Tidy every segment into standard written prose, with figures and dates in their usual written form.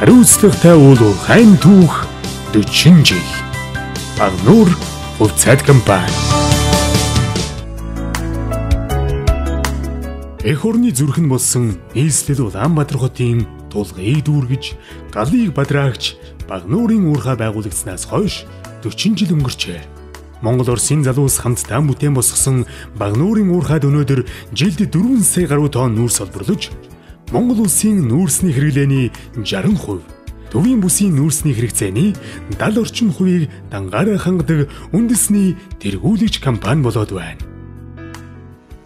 Хариуцлагатай уул хайн түүх 40 жил. Багнуур хувьцаат компани. Эх орны зүрхэн болсон нийслэл Улаанбаатар хотын тулгыг дүүргэж, галыг бадраагч Багнуурын уурхай байгуулагдсанаас хойш 40 жил өнгөрчээ. Монгол Оросын залуус хамтдаа бүтээн босгосон Багнуурын уурхайд өнөөдөр жилд 4 сая гаруй тонн нүүрс олборлож, Монгол улсын нүүрсний хэрэглээний 60%, төвийн бүсийн нүүрсний хэрэгцээний 70 орчим хувийг дангаараа хангадаг үндэсний тэргүүлэгч компани болоод байна.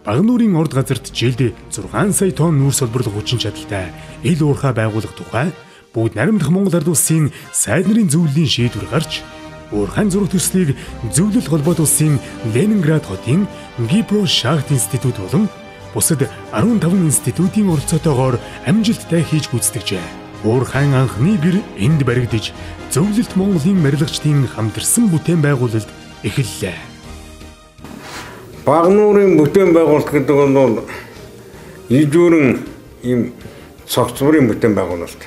Багнуурын урд газарт жилд 6 сая тонн нүүрс олборлох хүчин чадалтай ил уурхай байгуулах тухай бүгд наримдах Монгол ард улсын сайд нарын зөвлөлийн шийдвэр гарч, уурхайн зураг төслийг зөвлөл холбоот улсын Ленинград хотын Гипро Шахт институт болон бусад 15 институтын оролцоотойгоор амжилттай хийж гүйцэтгэжээ. Уурхайн анхны гэр энд баригдаж, зөвлөлт Монголын барилгачдын хамтарсан бүтээн байгуулалт эхэллээ. Багнуурын бүтээн байгуулалт гэдэг нь ижүүрэн ийм цогцморын бүтээн байгуулалт.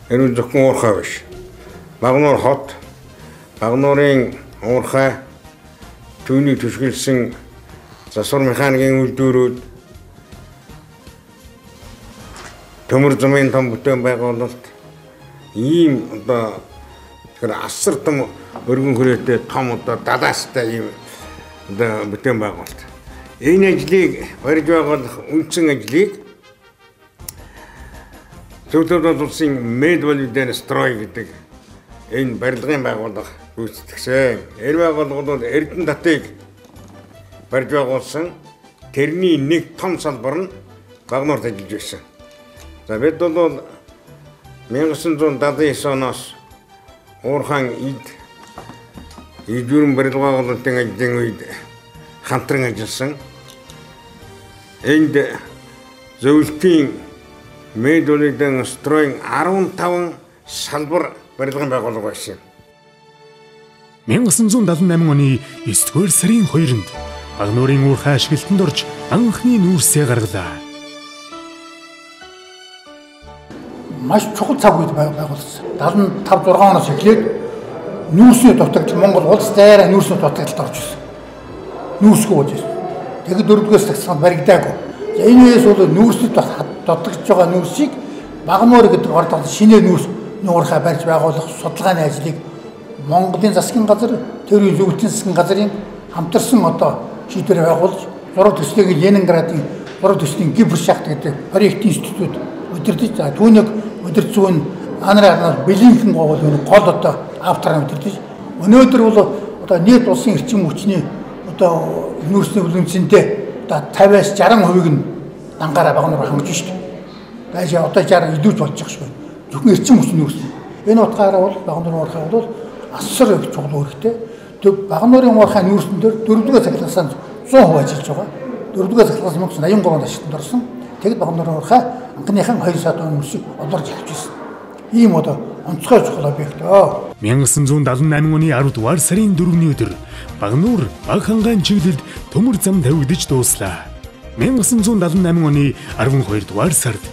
Энэ зөвхөн уурхай биш. Багнуур хот, Багнуурын уурхай, түүний төсгөлсөн засвар механикийн үйлдвэрүүд, төмөр замын том бүтээн байгуулалт, ийм одоо асар том өргөн хүрээтэй том одоо далаастай ийм одоо бүтээн байгуулалт. Энэ ажлыг барьж байгуулах үндсэн ажлыг Зөвлөлт улсын Медвалиден строй гэдэг энэ барилгын байгууллага гүйцэтгэсэн. Энэ байгууллага бол Эрдэнэ татыг барьж байгуулсан. Тэрний нэг том салбар нь Багнуурт ажиллаж байсан. За бид бол 1979 оноос уурхайн ижүүрэн барилга байгуулалтын ажлын үед хамтран ажилласан. Энд зөвлөлтийн Медвалиден стройн 15 салбар барилгын байгууллага байсан. 1978 оны 9-р сарын 2-нд Багнуурын уурхай ашиглалтанд орж анхны нүүрсээ гаргалаа. Маш чухал цаг үед байгуулсан. 75-6 оноос эхлээд нүүрсний дутагч Монгол улс даяараа нүүрсний дутагчлалд орж ирсэн. Нүүрсгүй болж ирсэн. Тэгээд 4-р сагсанд баригдаагүй. За энэ үеэс бол нүүрсний дутагч байгаа нүүрсийг Багнуур гэдэг ордод шинээр нүүрсний уурхай барьж байгуулах судалгааны ажлыг Монголын засгийн газар, төрийн зөвлөлтийн засгийн газрын хамтарсан одоо шийдвэр байгуулж, зураг төслийг Ленинградын зураг төслийн Гипро Шахт гэдэг проектын институт удирдах. За түүнийг удирдах зүүн анараа бэлэнхэн гол одоо авторын удирдах. Өнөөдөр бол одоо нийт улсын эрчим хүчний одоо нүүрсний үлэмжсэнтэй одоо 50-аас 60% нь дангаараа Багнуур хангаж шүү дээ. Дайшаа одоо 60 идүүж болж байгаа шүү. Зөвхөн эрчим хүчний нүүрс. Энэ утгаараа бол Багнуурын уурхай бол асар их чухал үүрэгтэй. Төв Багнуурын уурхай нүүрсэн дээр 4-р цахилгаан 100% ажиллаж байгаа. 4-р цахилгаан 1983 онд ашиглалтанд орсон. Тэгэд Багнуурын уурхай анхныхан 2 сая тонн нүүрсийг олорж авч ирсэн. Ийм одоо онцгой чухал объект. 1978 оны 10-р сарын 4-ний өдөр Багнуур баг хангаан чиглэлд төмөр зам тавигдаж дууслаа. 1978 оны 12-р сард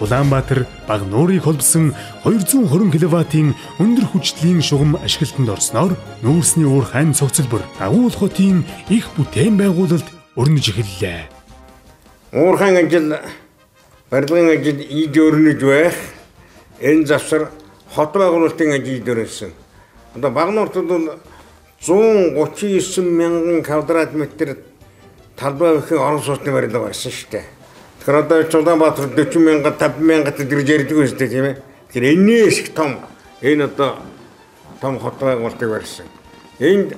Улаанбаатар Багнуурыг холбосон 220 кВт-ийн өндөр хүчтэлийн шугам ашиглалтанд орсноор нүүрсний уурхайн цогцлбор агуул хотын их бүтээн байгуулалт өрнөж эхэллээ. Уурхайн ажил, барилгын ажил ийж өрнөж байх энэ завсар хот байгуулалтын ажил дөрөсөн. Одоо Багнуурт бол 139 мянган квадрат метр талбай бүхэн орон сууцны барилга байсан шүү дээ. Тэгэхээр одоо Улаанбаатар 40 мянга 50 мянга гэж ярьдаг байсан тийм ээ. Тэгэхээр энэс их том энэ одоо том хот байгуулалтыг барьсан. Энд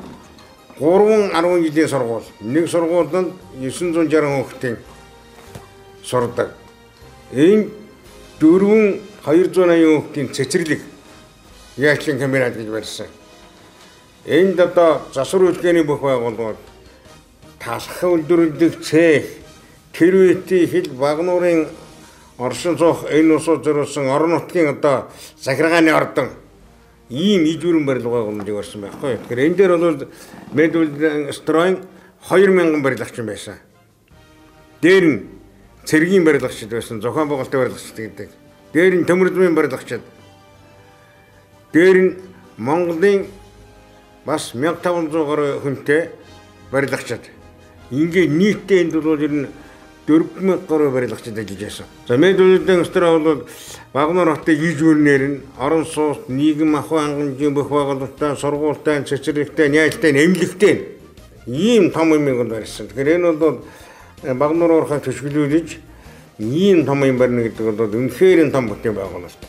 3-10 жилийн сургууль, нэг сургуульд 960 хүүхдийн сурдаг. Энд 280 хүүхдийн цэцэрлэг яачлан камерад гэж барьсан. Энд одоо засвар үйлдвэрийн бүх байгууллагууд, талхах үйлдвэрлэх цех, тэрвэти хил Багнуурын оршин суух энэ усууд зориулсан орон нутгийн одоо захиргааны ордон ийм ижүүрэн барилга байгуулж барьсан байхгүй. Тэгэхээр энэ дээр бол Медвалиден стройн 2000 барилгач байсан. Дээр нь цэргийн барилгачд байсан, зохион байгуулалтын барилгачд гэдэг. Дээр нь төмөр замын барилгачд. дээр нь Монголын бас 1500 гаруй хүнтэй барилгачид. Ингээ нийтдээ энд бол ер нь 4000 гаруй барилгачид ажиллаж байсан. За Медүлдэн өстрөө бол Багнуур хотын ижүүрнээр нь орон сууц, нийгэм ахуйн хангамжийн бүх байгууллагатай, сургуультай, цэцэрлэгтэй, няйлтай, эмнэлэгтэй ийм том юмыг барьсан. Тэгэхээр энэ бол Багнуур уурхай төсвөлүүлж ийм том юм барьна гэдэг бол үнэхээр том бүтээн байгуулалт.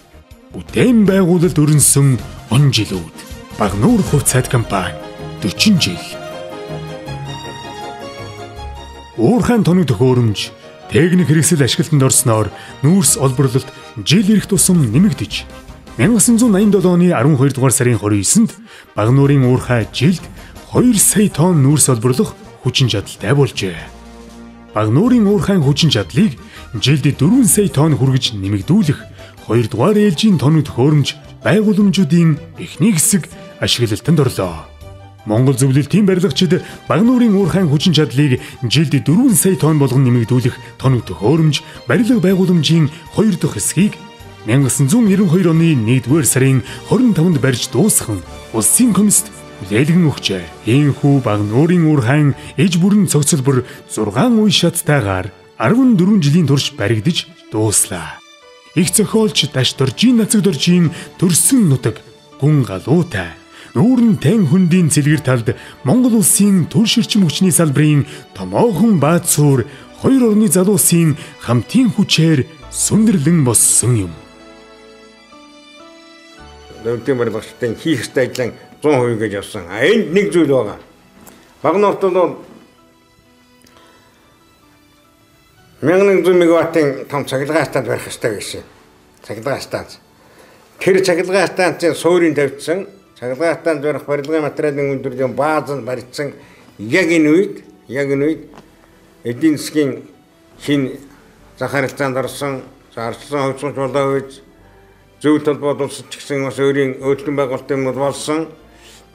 Бүтээн байгуулалт өрнсөн он жилүүд Багнуур хувь цайд компани 40 жил. Уурхайн тоног төхөөрөмж техник хэрэгсэл ашиглалтанд орсноор нүүрс олборлолт жил ирэх тусам нэмэгдэж 1987 оны 12 дугаар сарын 29-нд Багнуурын уурхай жилд 2 сая тонн нүүрс олборлох хүчин чадалтай болжээ. Багнуурын уурхайн хүчин чадлыг жилд 4 сая тонн хүргэж нэмэгдүүлэх 2 дугаар ээлжийн тоног төхөөрөмж байгууламжуудын эхний хэсэг ашиглалтанд орлоо. Монгол зөвлөлтийн барилгачид Багнуурын уурхайн хүчин чадлыг жилд 4 сая тонн болгон нэмэгдүүлэх тоног төхөөрөмж барилга байгууламжийн 2 дахь хэсгийг 1992 оны 1-р сарын 25-нд барьж дуусган улсын комист хүлээлгэн өгчээ. Ийхүү Багнуурын уурхайн эж бүрэн цогцлбор 6 үе шаттайгаар 14 жилийн турш баригдаж дууслаа. Их зохиолч Даш Доржийн Нацаг Доржийн төрсөн нутаг гүн галуутай нүүрэн тань хөндийн цэлгэр талд Монгол улсын төр ширчим хүчний салбарын томоохон баацуур 2 орны залуусын хамтын хүчээр сүндэрлэн боссон юм. Өвдөм барилгачдын хийх ёстой ажлын 100% гэж явсан. Энд нэг зүйл байгаа. Багнуурт бол 1100 мегаваттын том цахилгаан станц барих ёстой гэсэн. Цахилгаан станц. Тэр цахилгаан станцын суурийг тавьчихсан. Цахилгаан станц барих барилгын материалын өндөрлөлийн бааз нь барьсан. Яг энэ үед эдийн засгийн шинэ зах харилцаанд орсон, зарчсан хувьцууч болоо гэж зөв толгойд улсч гэсэн бас өөрийн өөрчлөлт байгуулалтын болсон.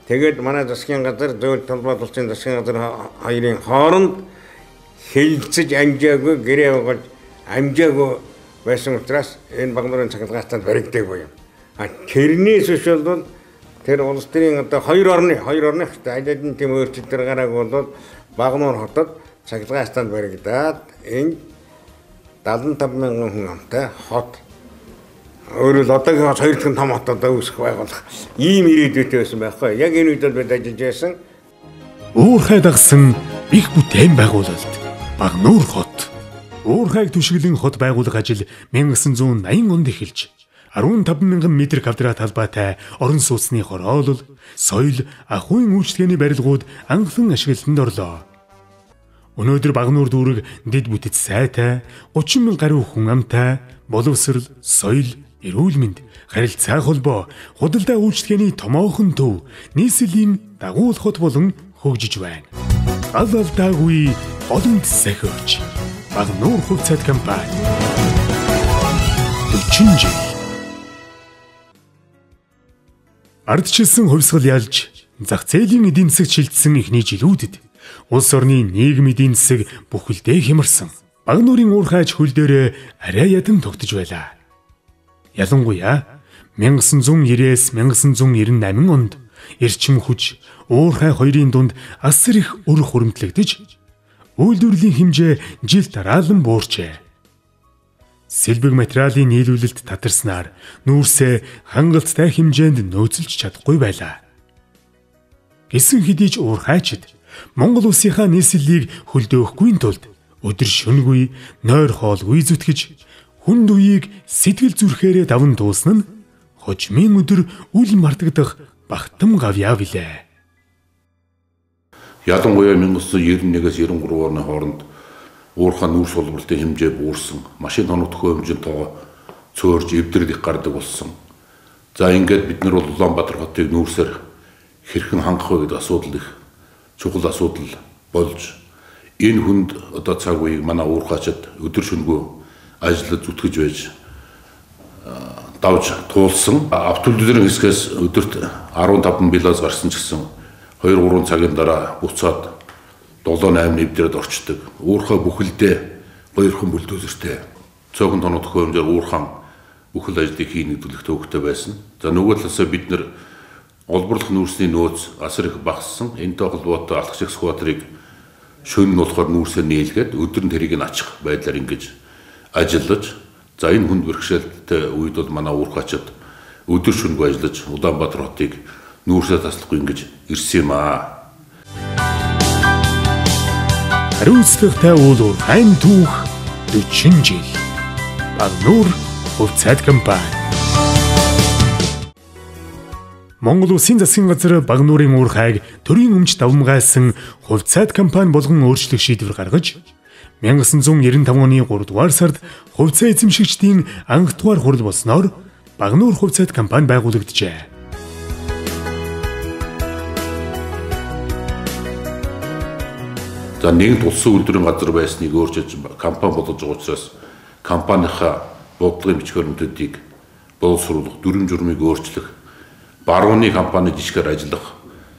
Тэгээд манай засгийн газар зөв толгойд улсын засгийн газар хоёрын хооронд хэлцэж амжаагүй гэрээ байгуулж амжаагүй байсан учраас энэ Багнуурын цахилгаан станц баригдаагүй юм. Тэрнээс биш бол тэр улс төрийн одоо хоёр орны аялалын тийм өөрчлөлтөөр гараагүй бол Багнуур хотод цахилгаан станц баригдаад энэ 75,000 хүн амтай хот өөрөөр одоогийн 2 дахин том хотод үүсэх байгуулах ийм ирээдүйтэй байсан байхгүй. Яг энэ үед бид ажиллаж байсан. Уурхай дагсан их бүтээн байгуулалт Багнуур хот. Уурхайг түшиглэн хот байгуулах ажил 1980 онд эхэлж 15,000 м2 талбайтай орон сууцны хороолол, соёл, ахуйн үйлчлэгээний барилгууд анхлан ашиглалтанд орлоо. Өнөөдөр Багнуур дүүрэг дэд бүтэц сайтай, 30,000 гаруй хүн амтай, боловсрал, соёл, эрүүл мэнд, харилцаа холбоо, худалдаа үйлчлэгээний томоохон төв, нийслэлийн дагуулх хот болон хөгжиж байна. Гал алдаагүй боломж сахиуч Багнуур хувь цайд компани 40 жил. Ардчилсан хувьсгал ялж зах зээлийн эдийн засаг шилжсэн эхний жилүүдэд улс орны нийгмийн эдийн засаг бүхэлдээ хямарсан. Багнуурын уурхайч хөл дээрээ арай ядан тогтож байлаа. Ялангуяа 1990-с 1998 онд эрчим хүч уурхай хоёрын дунд асар их өр хуримтлагдж үйлдвэрлэлийн хэмжээ жил дараалан буурчээ. Сэлбэг материалын нийлүүлэлт татарснаар нүүрсээ хангалттай хэмжээнд нөөцлж чадахгүй байлаа. Гэсэн хэдий ч уурхайчид Монгол улсынхаа нийслэлийг хөлдөөхгүй тулд өдөр шөнөгүй нойр хоолгүй зүтгэж хүнд үеийг сэтгэл зүрхээрээ даван дуусна нь хожмын өдөр үл мартагдах багтам гавьяа билээ. Ялангуяа 1991-с 93 оны хооронд уурхай нүүрс олборлтын хэмжээ буурсан, машин тоног төхөөрөмжийн тоо цөөрж эвдрэл их гардаг болсон. За ингээд бид нар бол Улаанбаатар хотыг нүүрсээр хэрхэн хангах вэ гэдэг асуудал их чухал асуудал болж энэ хүнд одоо цаг үеийг манай уурхайчид өдөр шөнөгүй ажиллаж зүтгэж байж давж туулсан. Автомобилийн хэсгээс өдөрт 15 билаз гарсан ч гэсэн 2-3 цагийн дараа буцаад 7-8 нэвдрээд орчдөг. Уурхай бүхэлдээ 2хан бүлдөөсөртэй цөөхөн тоног төхөөрөмжөөр уурхан бүхэл ажлыг хийх төлөх төвөгтэй байсан. За нөгөө талаасаа бид нэр олборлох нүүрсний нөөц асар их багассан. Энэтэй холбоотой алхах сквадрыг шөнө нь болохоор нүүрсээр нээлгээд өдөр нь тэрийг нь ачих байдлаар ингэж ажиллаж, за энэ хүнд бэрхшээлтэй үед бол манай уурхачид өдөр шөнөгүй ажиллаж Улаанбаатар хотыг нүүрсээр таслахгүй ингэж ирсэн юм аа. Хариуцлагатай уулуур хайн түүх 40 жил. Багнуур хувьцаат компани. Монгол Улсын засгийн газар Багнуурын уурхайг төрийн өмч давмгайлсан хувьцаат компани болгон өөрчлөх шийдвэр гаргаж 1995 оны 3 дугаар сард хувьцаа эзэмшигчдийн анх дугаар хурал болсноор Багнуур хувьцаат компани байгуулагджээ. За нэгд улсын үйлдвэрийн газар байсныг өөрчилж компани болгож байгаа учраас компанийнхаа бодлогын бичиг баримтуудыг боловсруулах, дүрм журмыг өөрчлөх, барууны компани жишгээр ажиллах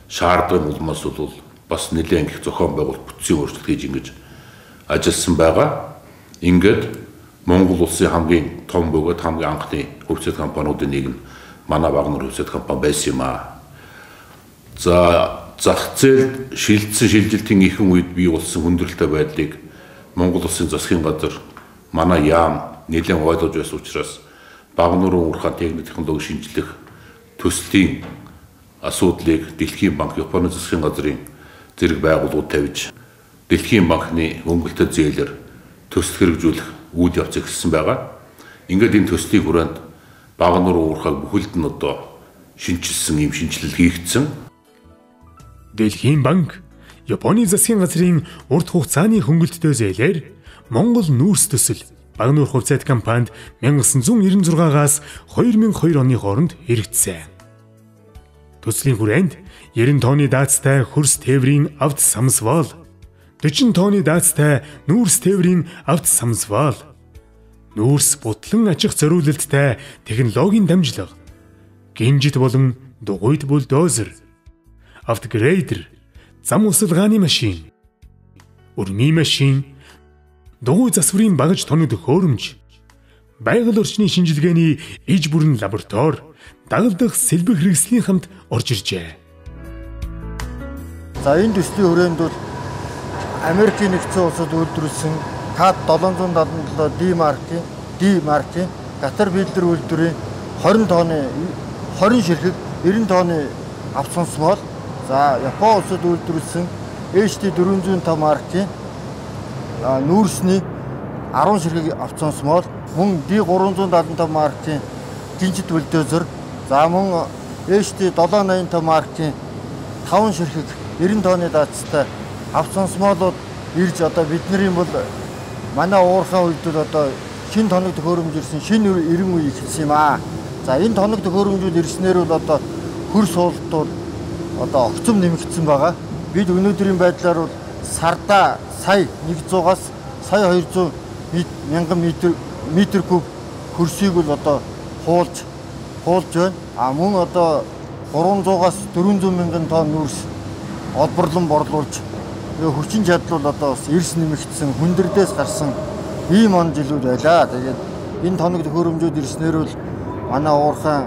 шаардлагын улмаас бол бас нэлээд их зохион байгуулалт бүтцийн өөрчлөлт хийж ингэж ажилласан байгаа. Ингээд Монгол улсын хамгийн том бөгөөд хамгийн анхны хувьцаат компаниудын нэг нь манай Багнуур хувьцаат компани байсан юм аа. За зах зээл шилжсэн шилжилтийн ихэнх үед бий болсон хүндрэлтэй байдлыг Монгол Улсын засгийн газар манай яам нэлээд ойлгож байсан учраас Багнуурын уурхай техник технологи шинжлэх төслийн асуудлыг Дэлхийн банк, Японы засгийн газрын зэрэг байгууллагууд тавьж Дэлхийн банкны хөнгөлөлтөд зээлээр төсөл хэрэгжүүлэх үйл явц эхэлсэн байгаа. Ингээд энэ төслийн хүрээнд Багнуурын уурхайг бүхэлд нь одоо шинжилсэн юм шинжилэл хийгдсэн. Дэлхийн банк, Японы засгийн газрын урт хугацааны хөнгөлөлтөд зээлээр Монгол нүүрс төсөл Багнуур хувьцаат компанид 1996-аас 2002 оны хооронд хэрэгжсэн. Төслийн хүрээнд 90 тонны даацтай хөрс тээврийн авт самсвал, 40 тонны даацтай нүүрс тээврийн авт самсвал, нүүрс бутлан ачих зориулалттай технологийн дамжлага, гинжит болон дугуйт бульдозер, автогрейдер, зам усалгааны машин, өрмийн машин, дугуй засварын багаж тоног хөөрөмж, байгаль орчны шинжилгээний иж бүрэн лаборатори, дагалдах сэлбэг хэрэгслийн хамт орж иржээ. За энэ төслийн хүрээнд бол Америкийн нэгдсэн улсад үйлдвэрлэсэн КАД 777D маркийн Caterpillar үйлдвэрийн 20 тонны 20 ширхэг 90 тонны авцсонсмол, за Япон улсад үйлдвэрлэсэн HD 405 маркийн нүүрсний 10 ширхэг авцсонсмол, мөн D375 маркийн гинжит бульдозер, за мөн HD 785 маркийн 5 ширхэг 90 тонны даацтай авцсонсмолууд ирж одоо бидний бол манай уурхай үед бол одоо шинэ тоног төхөөрөмж ирсэн, шинэ эрен үе эхэлсэн юм аа. За энэ тоног төхөөрөмжүүд ирснээр бол одоо хөр суултууд одоо огцом нэмэгдсэн байгаа. Бид өнөөдрийн байдлаар бол сарда сая 100-аас сая 200 мянган метр куб хөрсийг бол одоо хуулж байна. А мөн одоо 300-аас 400 мянган тонн нүүрс олборлон борлуулж хүчин чадал бол одоо бас эрс нэмэгдсэн, хүндрэлээс гарсан ийм он жилүүд байлаа. Тэгээд энэ тоног төхөөрөмжүүд ирснээр бол манай уурхай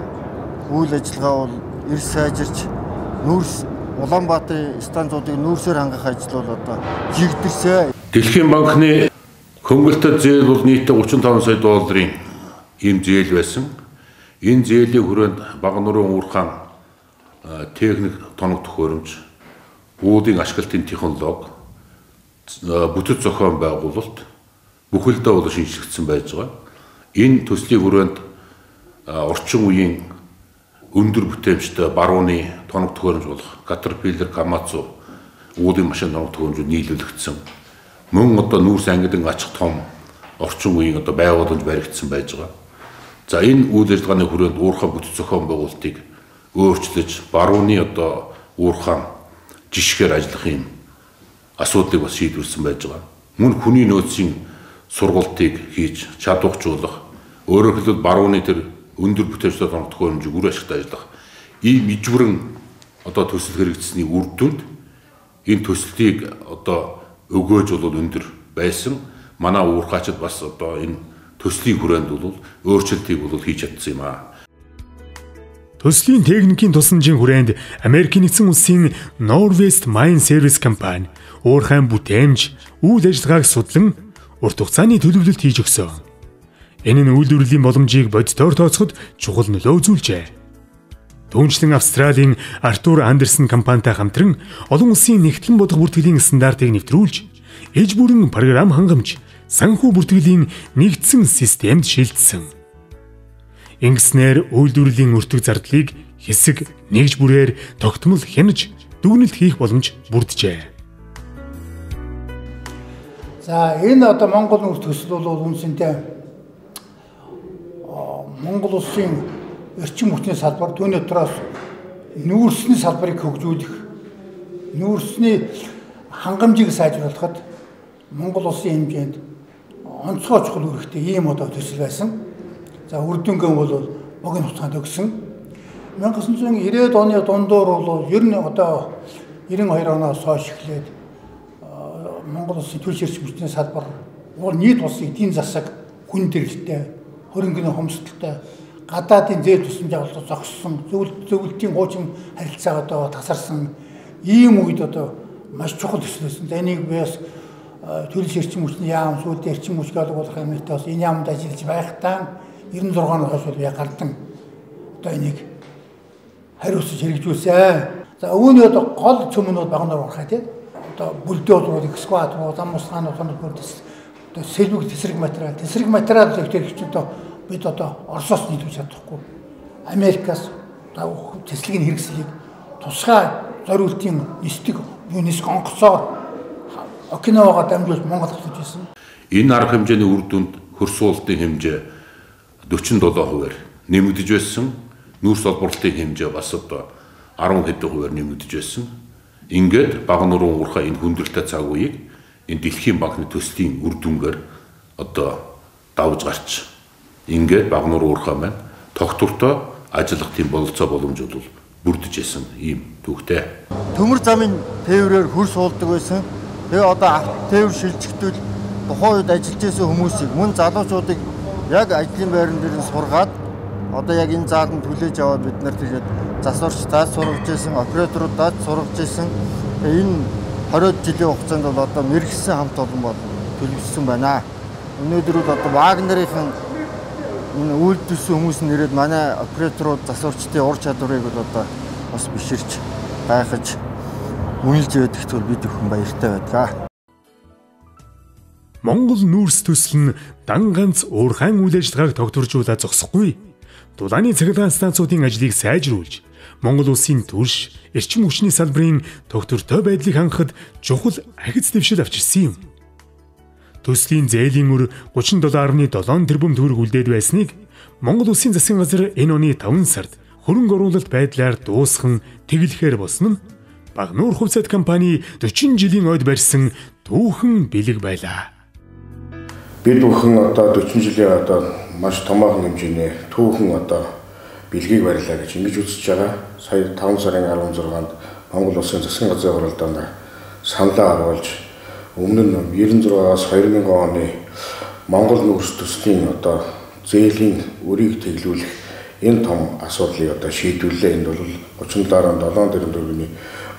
үйл ажиллагаа бол эрс сайжирч нүүрс Улаанбаатарын станцуудыг нүүрсээр хангах ажил бол одоо жигдэрсэн. Дэлхийн банкны хөнгөлөлтөд зээл бол нийтдээ 35 сая долларын ийм зээл байсан. Энэ зээлийн хүрээнд Багнуурын уурхай техник тоног төхөөрөмж, уудын ашиглалтын технологи, бүтэц зохион байгуулалт бүхэлдээ бол шинжлэгдсэн байж байгаа. Энэ төслийн хүрээнд орчин үеийн өндөр бүтээмжтэй барууны тоног төхөөрөмж болох Caterpillar, Komatsu уудын машин тоног төхөөрөмжүүд нийлүүлэгдсэн. Мөн одоо нүүрс ангидан ачих том орчин үеийн одоо байгууламж баригдсан байж байгаа. За энэ үйл ажиллагааны хүрээнд уурхай бүтэц зохион байгуулалтыг өөрчлөж барууны одоо уурхай жишгээр ажиллах юм асуудлыг бас шийдвэрсэн байж байгаа. Мөн хүний нөөцийн сургалтыг хийж чадваржуулах, өөрөөр хэлбэл барууны тэр өндөр бүтээгдэхүүн тоног төхөөрөмжийг үр ашигтай ажиллах ийм ижвэрэн одоо төсөл хэрэгжсэний үр дүнд энэ төслийг одоо өгөөж бол өндөр байсан. Манай уурхайчид бас одоо энэ төслийн хүрээнд бол өөрчлөлтийг бол хийж чадсан юм аа. Төслийн техникийн тусламжийн хүрээнд Америкийн нэгдсэн улсын Northwest Mine Service компани уурхайн бүтээмж, үйл ажиллагааг судлан урт хугацааны төлөвлөлт хийж өгсөн. Энэ нь үйлдвэрлэлийн боломжийг бодитоор тооцоход чухал нөлөө үзүүлжээ. Түүнчлэн Австралийн Артур Андерсон компанитай хамтран олон улсын нэгтлэн бодох бүртгэлийн стандартыг нэвтрүүлж, эж бүрэн програм хангамж, санхүү бүртгэлийн нэгдсэн системд шилжсэн. Ингэснээр үйлдвэрлэлийн өртөг зардлыг хэсэг нэгж бүрээр тогтмол хянаж дүгнэлт хийх боломж бүрджээ. За энэ одоо Монгол нүүрс төсөл бол үнсэнтэй Монгол улсын эрчим хүчний салбар түүний дотроос нүүрсний салбарыг хөгжүүлэх, нүүрсний хангамжийг сайжруулахад Монгол улсын хэмжээнд онцгой чухал үүрэгтэй ийм одоо төсөл байсан. За үр дүнгийн бол богино хугацаанд өгсөн. 1990-ад оны дундуур бол ер нь одоо 92 оноос хойш эхлээд Монгол улсын түлш эрчим хүчний салбар уул нийт улсын эдийн засаг хүндрэлтэй, хөрөнгөний хомсдолтой, гадаадын зээл тусламж авалт зогссон, зөвлөлтийн хуучин харилцаа одоо тасарсан ийм үед одоо маш чухал төсөл байсан. За энийг би бас түлш эрчим хүчний яам, сүүлд эрчим хүч болгох юмтай бас энэ яамд ажиллаж байхдаа 96 оноос хойш би гардан одоо энийг хариуцж хэрэгжүүлсэн. За өвөний одоо гол цөмнүүд багнаар орхоо тий. Одоо бульдозерууд, экскаваторууд, зам усгаанууд одоо сэлбэг тесрэг материал зөвхөн одоо бид одоо Оросоос нийлүүлж чадахгүй. Америкаас одоо тэслэгийн хэрэгслийг тусгай зориултын нисдэг ЮНЕСКО онгоцоор Окинавагаа дамжуулж Монгол авч ирсэн. Энэ арга хэмжээний үр дүнд хөрс уултын хэмжээ 47%-аар нэмэгдэж байсан. Нүүрс олборлолтын хэмжээ бас одоо 10 хэдэн хувиар нэмэгдэж байсан. Ингээд бага нуруу уурхаа энэ хүндрэлтэй цаг үеийг энэ Дэлхийн банкны төслийн үр дүнгээр одоо давж гарч ингээд бага нуруу уурхаа маань тогтвортой ажиллах тийм бололцоо боломж бол бүрдэж байсан ийм түүхтэй. Төмөр замын тээврээр хөрс уулдаг байсан. Тэгээ одоо тээвэр шилжигдвэл тухайн үед ажиллаж байсан хүмүүсийг мөн залуучуудыг яг ажлын байран дээр нь сургаад одоо яг энэ зааланд хүлээж аваад бид нар тэгээд засварчдаа сургаж байсан, операторуудаа сургаж байсан. Энэ 20 жилийн хугацаанд бол одоо мэрэгсэн хамт олон бол төлөвлөсөн байна. Өнөөдөр бол одоо Вагнерийн энэ үйлдвэрсэн хүмүүс нэрээд манай операторууд засварчдын ур чадварыг бол одоо бас биширч гайхаж үнэлж ядагт бол бид өхөн баяртай байдаг. Монгол нүүрс төсөл нь дан ганц уурхайн үйл ажиллагааг тогтворжуулаад зогсохгүй. Дулааны цахилгаан станцуудын ажлыг сайжруулж, Монгол улсын түлш эрчим хүчний салбарын тогтвортой байдлыг хангахад чухал ахиц дэвшил авчирсан юм. Төслийн зээлийн мөр 37.7 тэрбум төгрөг үлдээд байсныг Монгол улсын засгийн газар энэ оны 5 сард хөрөнгө оруулалт байдлаар дуусхан тэглэхээр болсон нь Багнуур хувьцаат компани 40 жилийн ойд барьсан түүхэн бэлэг байлаа. Бид бүхэн одоо 40 жилийн одоо маш томоохон хэмжээний түүхэн одоо бэлгийг барьлаа гэж ингэж үзэж байгаа. Сая 5 сарын 16-нд Монгол улсын засгийн газрын хуралдаанд саналаа оруулж өмнө нь 96-аас 2000 оны Монгол нүүрс төслийн одоо зээлийн өрийг тэглүүлэх энэ том асуудлыг одоо шийдвэрлээ. Энд бол 37.7 тэрбум төгрөгийн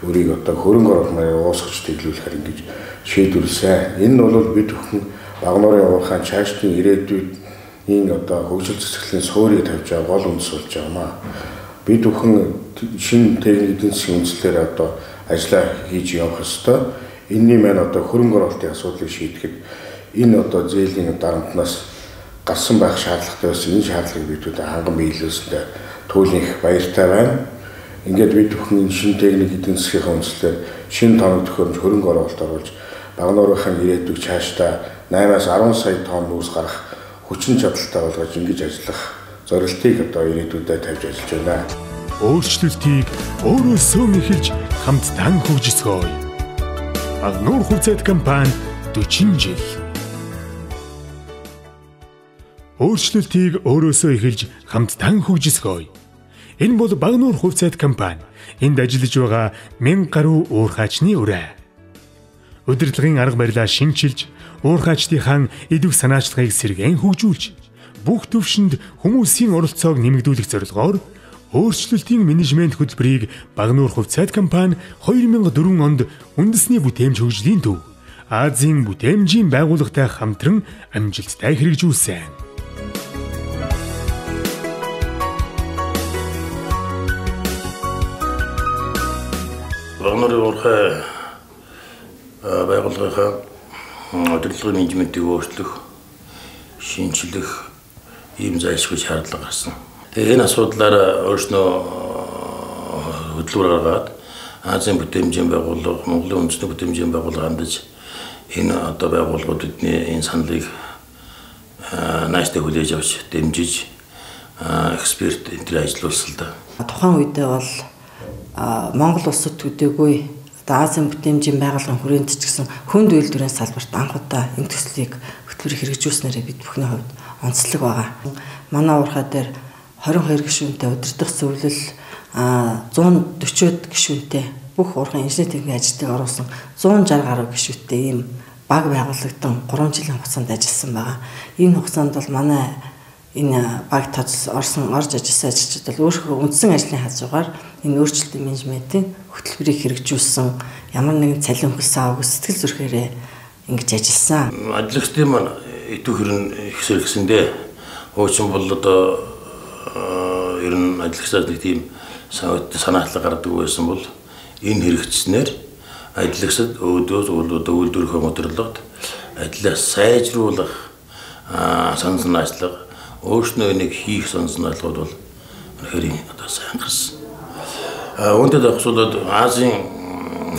өрийг одоо хөрөнгө оруулалтаар уусгаж тэглүүлэхээр ингэж шийдвэрлсэн. Энэ нь бол бид бүхэн Багнуурын уурхайн чаашдын ирээдүйн одоо хөгжил цэцэрлэгийн суурийг тавьж байгаа гол үндэс болж байгаамаа. Бид бүхэн шинэ техник эдийн засгийн үндслээр одоо ажиллаа хийж явах ёстой. Энэний маань одоо хөрөнгө оруулалтын асуудлыг шийдэхэд энэ одоо зээлийн дарамтнаас гарсан байх шаардлагатай байсан. Энэ шаардлагыг бид ханган биелүүлсэндээ туйлынх баяртай байна. Ингээд бид бүхэн шинэ техник эдийн засгийн үндслээр шинэ тоног төхөөрөмж хөрөнгө оруулалт оруулж Багнуурын ирээдүйг цаашдаа 8-аас 10 сая тонн нүүрс гарах хүчин чадалтай болгож ингэж ажиллах зорилтыг одоо ирээдүйдээ тавьж ажиллаж байна. Өөрчлөлтийг өөрөөсөө эхэлж хамтдаа хөгжицгөөе. Багнуур хувьцаат компани 40 жил. Өөрчлөлтийг өөрөөсөө эхэлж хамтдаа хөгжицгөөе. Энэ бол Багнуур хувьцаат компани. Энд ажиллаж байгаа 1000 гаруй уурхаачны үрээ. Удирдлагын арга барилаа шинчилж, уурхайчдынхаа идэвх санаачлагыг сэргээн хөгжүүлж, бүх төвшөнд хүмүүсийн оролцоог нэмэгдүүлэх зорилгоор өөрчлөлтийн менежмент хөтөлбөрийг Багнуур хувьцаат компани 2004 онд үндэсний бүтээмж хөгжлийн төв Азийн бүтээмжийн байгууллагатай хамтран амжилттай хэрэгжүүлсэн. Багнуурын уурхай байгууллагынхаа удирдлагын менежментийг өөрчлөх, шинжлэх ийм зайлшгүй шаардлага гарсан. Тэгээ энэ асуудлаар өөрснөө хөдөлгөөр гаргаад Азийн бүтээмжийн байгууллага, Монголын үндэсний бүтээмжийн байгууллага хандаж энэ одоо байгууллагууд бидний энэ саналыг нааштай хүлээж авч дэмжиж эксперт энэ ажиллуулсан л да. Тухайн үедээ бол Монгол улсад төдийгүй Азийн бүтээмжийн байгууллагын хүрээнд ч гэсэн хүнд үйлдвэрийн салбарт анх удаа энэ төслийг хөтөлбөрөөр хэрэгжүүлснээр бид бүхний хувьд онцлог байгаа. Манай уурхай дээр 22 гишүүнтэй удирдах зөвлөл 140 гишүүнтэй бүх уурхайн инженери техникийн ажилтныг оруулсан 160 гаруй гишүүнтэй ийм баг байгуулагдсан 3 жилийн хугацаанд ажилласан байгаа. Энэ хугацаанд бол манай энэ баг орж ажилласан ажилчид бол өөрсдөө үндсэн ажлын хажуугаар энэ өөрчлөлтийн менежментийн хөтөлбөрийг хэрэгжүүлсэн ямар нэгэн цалин хөлс аваагүй сэтгэл зүрхээрээ ингэж ажилласан. Ажиллагчдын маань итүү хэрэн их сэргсэндээ хуучин бол одоо ер нь ажиллагчдад нэг тийм санаачлаг гаргадаг байсан бол энэ хэрэгжснээр ажиллагчид үйлдвэрийнхөө моторлогод ажлаа сайжруулах санал санаачлага өөрснөө нэг хийх санал санаачлагууд бол үнэхээр одоо сайн гарсан. Үүнтэй давхсуулаад Азийн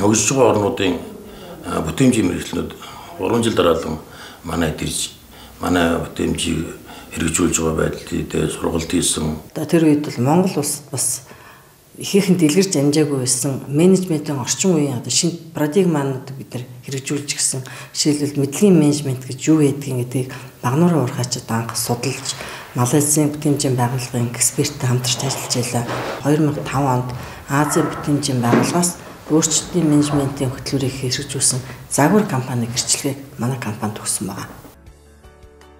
хөгжиж байгаа орнуудын бүтээмжийн мэргэжлүүд 3 жил дараалан манайд ирж манай бүтээмжийг хэрэгжүүлж байгаа байдлыг сургалт хийсэн. Тэр үед бол Монгол улсад бас ихэнх дэлгэрч амжаагүй байсан менежментийн орчин үеийн одоо шинэ парадигманууд бид нар хэрэгжүүлж гисэн. Жишээлбэл мэдлэгийн менежмент гэж юу гэдгийг Багнуурын уурхайчид анх судалж Малайзийн бүтээмжийн байгууллагын эксперттэй хамтарч ажиллаж байлаа. 2005 онд Азийн бүтээмжийн байгууллагаас өөрчлөлтийн менежментийн хөтөлбөрийг хэрэгжүүлсэн Загвар компани гэрчлэгийг манай компанид өгсөн байна.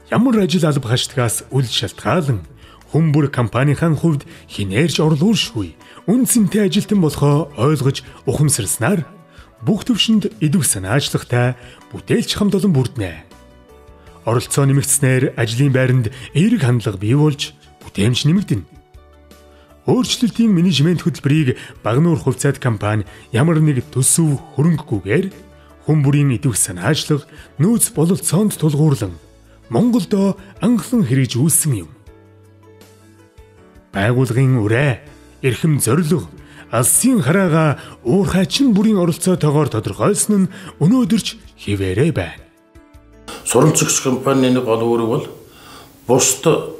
Ямар ажил алба хаштгаас үл шалтгаалan хүмүүр компанийн хувьд хинээрч орлуулшгүй үнцэнтэй ажилтан болохоо ойлгож ухамсарснаар бүх төвшөнд идэвх санаачлагтай бүтээлч хамт олон бүрднэ. Оролцоо нэмэгдснээр ажлын байранд эерэг хандлага бий болж бүтээмж нэмэгдэнэ. Өөрчлөлтийн менежмент хөтөлбөрийг Багнуур хувьцаат компани ямар нэг төсөв хөрөнгөгүйгээр хүмүүрийн идэвх санаачлага нөөц бололцоонд тулгуурлан Монголдо анхлан хэрэгжүүлсэн юм. Байгууллагын үрээ, эрхэм зорилго, алсын хараага уурхайчин бүрийн оролцоотойгоор тодорхойлсон нь өнөөдөрч хэвээрээ байна. Суралцагч компанийн гол үүрэг бол бусад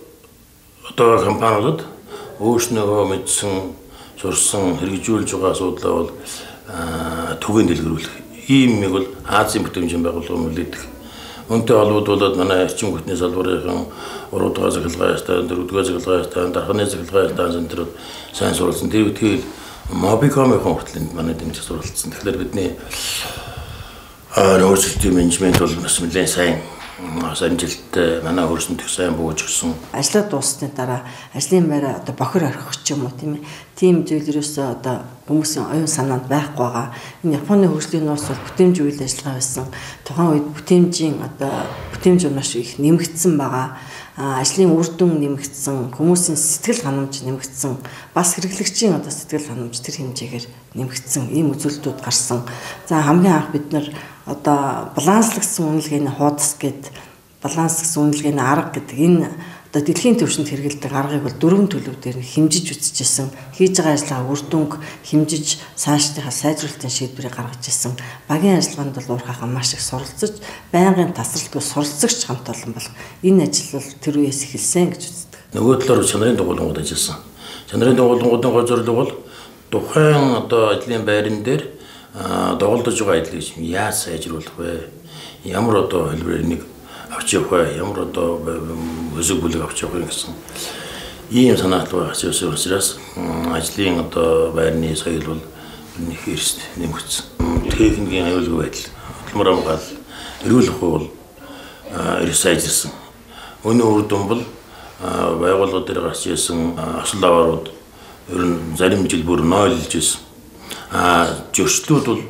одоо компаниудад өөрснөө мэдсэн, сурсан, хэрэгжүүлж байгаа асуудлаа бол түгээн дэлгэрүүлэх. Ийм нэг бол Азийн бүтээмжийн байгууллага нөлөөдөг. Үнтэй холбоотой манай эрчим хүчний салбарын 3-р захиргааны станд, 4-р захиргааны станд, дарханы захиргааны станд центрүүд сайн суралцсан. Тэгээд Mobicom-ийн хүртэл манай дэмжих суралцсан. Тэгэхээр бидний өөрчлөлтийн менежмент бол бас нэлээд сайн амжилттай манай хөрсөнд их сайн бууж өгсөн. Ажлаа дууссаны дараа ажлын байраа одоо бохир орхих ч юм уу тийм ээ. Тим зүйлээрөөсөө одоо хүмүүсийн оюун санаанд байхгүй байгаа. Энэ Японы хөгжлийн нууц бол бүтээмж үйл ажиллагаа байсан. Тухайн үед бүтээмж маш их нэмэгдсэн байгаа. Ажлын үр дүн нэмэгдсэн, хүмүүсийн сэтгэл ханамж нэмэгдсэн, бас хэрэглэгчийн одоо сэтгэл ханамж тэр хэмжээгээр нэмэгдсэн ийм үзүүлэлтүүд гарсан. За хамгийн анх бид нар одоо баланслагдсан үнэлгээний хуудас гэдэг баланслагдсан үнэлгээний арга гэдэг энэ одоо дэлхийн түвшинд хэрэгэлдэг аргыг бол 4 төлөв дээр хэмжиж үзчихсэн. Хийж байгаа ажиллагаа үр дүнг хэмжиж цаашдынхаа сайжруулалтын шийдвэрийг гаргаж ирсэн. Багийн ажиллагаанд бол уурхайхан маш их суралцж, байнгын тасралтгүй суралцагч хамт олон бол энэ ажил бол тэр үеэс эхэлсэн гэж үздэг. Нөгөө талаар чанарын дугуулангууд ажилласан. Чанарын дугуулангуудын гол зорилго бол тухайн одоо ажлын байран дээр доголдож байгаа ажлыг яаж сайжруулах вэ? Ямар одоо хэлбэрээр нэг авч явах вэ? Ямар одоо өсөг бүлэг авч явах вэ гэсэн ийм санаатай асуусан учраас ажлын одоо байрны соёл бол нэг эрс нэмэгдсэн. Техникийн аюулгүй байдал, хөдөлмөр хамгаалал, эрүүл ухаан бол эрх сайжирсан. Өнөө үр дүн бол байгууллага дээр гарч ирсэн асал даваарууд ер нь зарим жил бүр нойлж ирсэн. Зөрчлүүд бол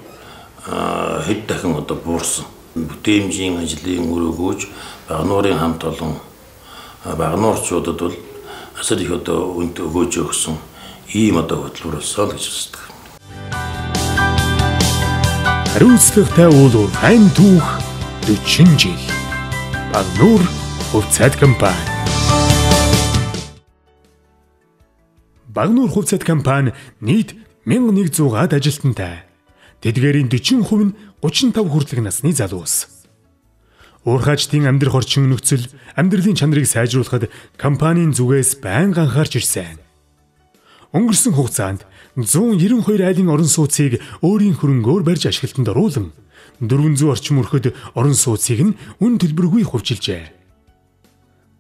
хэд дахин одоо буурсан. Бүтээмжийн ажлын үр өгөөж багнуурын хамт олон багнуурчуудад бол асар их одоо үнд өгөөж өгсөн ийм одоо хөтөлбөр болсон гэж үздэг. Хариуцлагатай уулуурхайн түүх 40 жил. Багнуур хувьцаат компани. Багнуур хувьцаат компани нийт 1100-аад ажилтнтай. Тэдгээрийн 40% нь 35 хүртэлх насны залуус. Уурхаачдын амьдрах орчин нөхцөл амьдралын чанарыг сайжруулахад компанийн зүгээс байнга анхаарч ирсэн. Өнгөрсөн хугацаанд 192 айлын орон сууцыг өөрийн хөрөнгөөр барьж ашиглалтанд оруулан 400 орчим өрхөд орон сууцыг нь үн төлбөргүй хувьчилжээ.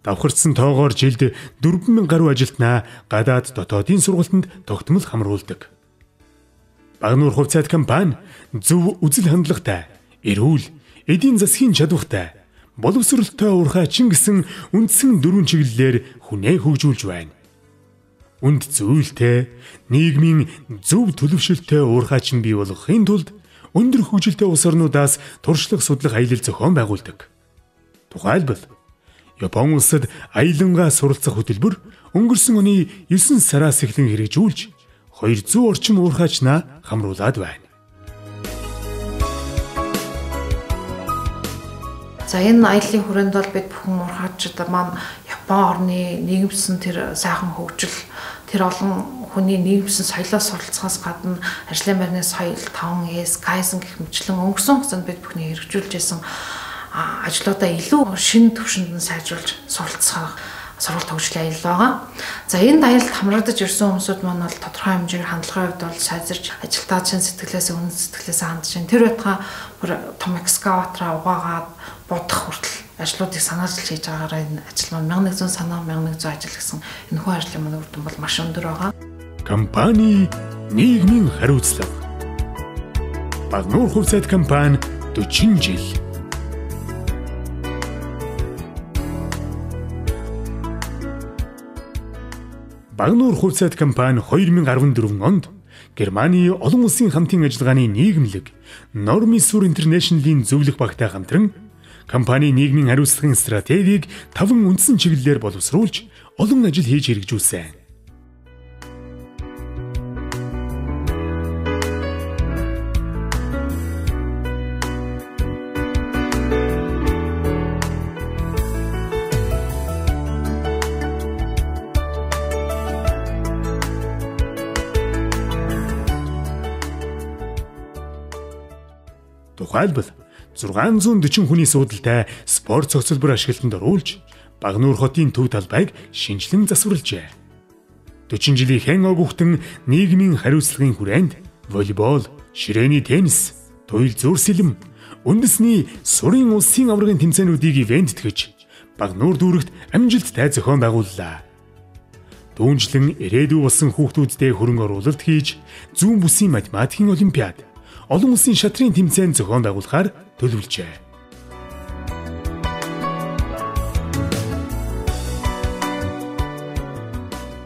Давхарцсан тоогоор жилд 4000 гаруй ажилтнаа гадаад дотоодын сургалтанд тогтмол хамруулдаг. Багнуур хувьцаат компани зөв үзэл хандлагатай, эрүүл, эдийн засгийн чадвартай, боловсролтой уурхайчин гэсэн үндсэн 4 чиглэлээр хүнээ хөгжүүлж байна. Үнд зөвлөлтэй, нийгмийн зөв төлөвшөлтөй уурхайчин бий болгохын тулд өндөр хөгжилтэй улс орнуудаас туршлага судлах аялал зохион байгуулдаг. Тухайлбал Япон улсад аялангаа суралцах хөтөлбөр өнгөрсөн оны 9 сараас эхлэн хэрэгжүүлж 200 орчим уурхайчнаа хамруулад байна. За энэ аяллаа хүрээнд бол бид бүхэн уурхайчид маань Япон орны нийгэмсэн тэр сайхан хөгжил, тэр олон хүний нийгэмсэн соёлоос суралцахаас гадна ажлын байрны соёл, 5S, Kaizen гэх мэтлэн өнгөрсөн хугацаанд бид бүхний хэрэгжүүлж байсан ажлуудаа илүү шинэ түвшинд нь сайжруулж суралцах сургалт хөгжлийн аялал байгаа. За энд аялалд хамрагдаж ирсэн хүмүүсүүд маань бол тодорхой хэмжээгээр хандлагын хувьд бол сайжирч ажилтаа чин сэтгэлээс үнэ сэтгэлээс хандж байна. Тэр байтугай бүр том экскаватораа угаагаад будах хүртэл ажлуудыг санаачилж хийж байгаараа энэ ажил маань 1100 санаа 1100 ажил гэсэн энэ хүн ажлын маань үр дүн бол маш өндөр байгаа. Компани нийгмийн хариуцлага. Багнуур хувьцаат компани 40 жил. Багнуур хувьцаат компани 2014 онд Германы олон улсын хамтын ажиллагааны нийгэмлэг Normisur International-ийн зөвлөх багтай хамтран компани нийгмийн хариуцлагын стратегийг 5 үндсэн чиглэлээр боловсруулж олон ажил хийж хэрэгжүүлсэн. Тухайлбал 640 хүний суудалтай спорт цогцлбор ашиглалтанд оруулж Багнуур хотын төв талбайг шинжлэн засварлжээ. 40 жилийн хэн огүхтэн нийгмийн хариуцлагын хүрээнд волейбол, ширээний теннис, туйл зур сэлэм, үндэсний сурын улсын аваргын тэмцээнүүдийг ивенттгэж Багнуур дүүрэгт амжилттай зохион байгууллаа. Дүүнжлэн ирээдүй болсон хүүхдүүдтэй хөрөнгө оруулалт хийж зүүн бүсийн математикийн олимпиад, олон улсын шатрын тэмцээн зохион байгуулахаар төлөвлөжээ.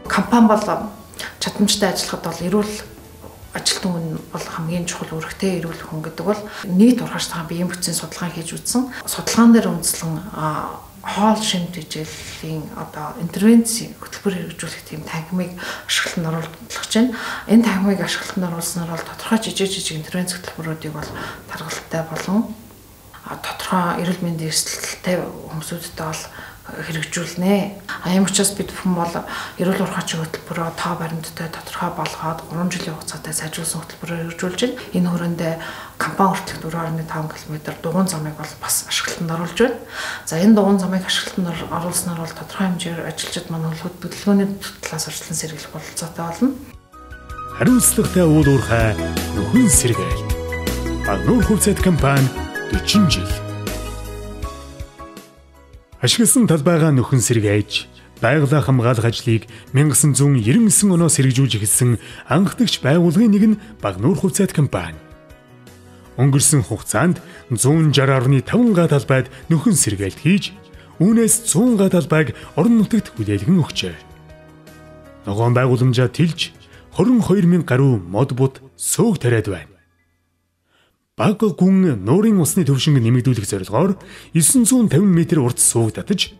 Компани бол чадамжтай ажиллахад бол эрүүл ажилтан хүн бол хамгийн чухал үүрэгтэй эрүүл хүн гэдэг бол нийт ургашлагын биеийн бүтцийн судалгаа хийж үзсэн. Судалгаан дээр үндэслэн хоол шимт хичээлийн одоо интервенц хөтөлбөр хэрэгжүүлэх тийм танхимыг ашиглалтанд оруулах чинь энэ танхимыг ашиглалтанд оруулснаар бол тодорхой жижиг интервенц хөтөлбөрүүдийг бол таргалтай болон тодорхой эрүүл мэндийн эрсдэлтэй хүмүүсүүдтэй бол хэрэгжүүлнэ. Ийм учраас бид бүхэн бол эрүүл ургачийн хөтөлбөрөө тоо баримттай тодорхой болгоод 3 жилийн хугацаатай сайжруулсан хөтөлбөрөөр хэрэгжүүлж байна. Энэ хүрээндээ компани хүртэлх 4.5 км дугуйн замыг бол бас ашиглалтанд оруулж байна. За энэ дугуйн замыг ашиглалтанд оруулснаар бол тодорхой хэмжээгээр ажилчид маань хөдөлгөөний талаас орчлон сэргийлэх бололцоотой болно. Хариуцлагатай уул уурхай нөхөн сэргээл. Багнуур хувьцаат компани 40 жил. Ашигласан талбайгаа нөхөн сэргээж, байгалаа хамгаалах ажлыг 1999 оноос хэрэгжүүлж эхэлсэн анхдагч байгууллагын нэг нь Багнуур хувьцаат компани. өнгөрсөн хугацаанд 160.5 га талбайд нөхөн сэргээлт хийж, үүнээс 100 га талбайг орон нутагт хүлээлгэн өгчээ. Ногоон байгууламжаа тэлж 22,000 гаруй мод бут сөөг тариад байна. Баг гүн нуурын усны төвшинг нэмэгдүүлэх зорилгоор 950 м урт сууг татаж,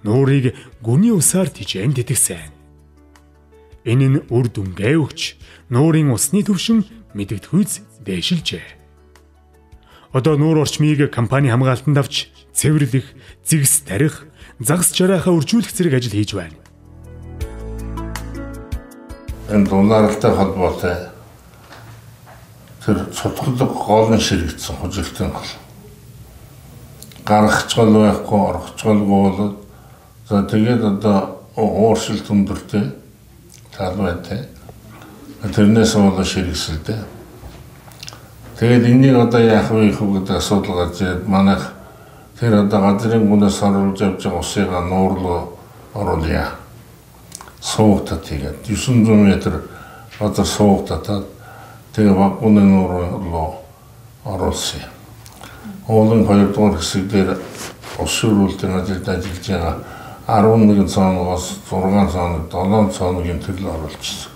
нуурыг гүний усаар тижээн тэтгсэн. Энэ нь үр дүнгээ өгч, нуурын усны төвшин мэдэгдэхүйц дээшилжээ. Одоо нуур орчмыг компани хамгаалтанд авч цэвэрлэх, зэгс тарих, загас жараахаа үржүүлэх зэрэг ажил хийж байна. Энэ дулаалтай холбоотой тэр судалдаг гол нь ширэгдсэн хүжилтэн бол гаргахчгал байхгүй, орохчгалгүй болоод за тэгээд одоо ууршилт өндөртэй талбайтай тэрнээс болоо ширэгсэлтэй. Тэгээд энийг одоо яах вэ гэдэг асуудал гарч ирээд манайх тэр одоо газрын гүнээс оруулж авч байгаа усыг нуур руу оруулъя. Сууг татгээд 900 м газар сууг татаад тэгээ баг гүний нуур руу оруулсан. Уулын 2 дугаар хэсэг дээр ус ширүүлэлтийн ажилд ажиллаж байгаа 11 цаанаас 6 цааныг 7 цааныгийн төлөө оруулчихсан.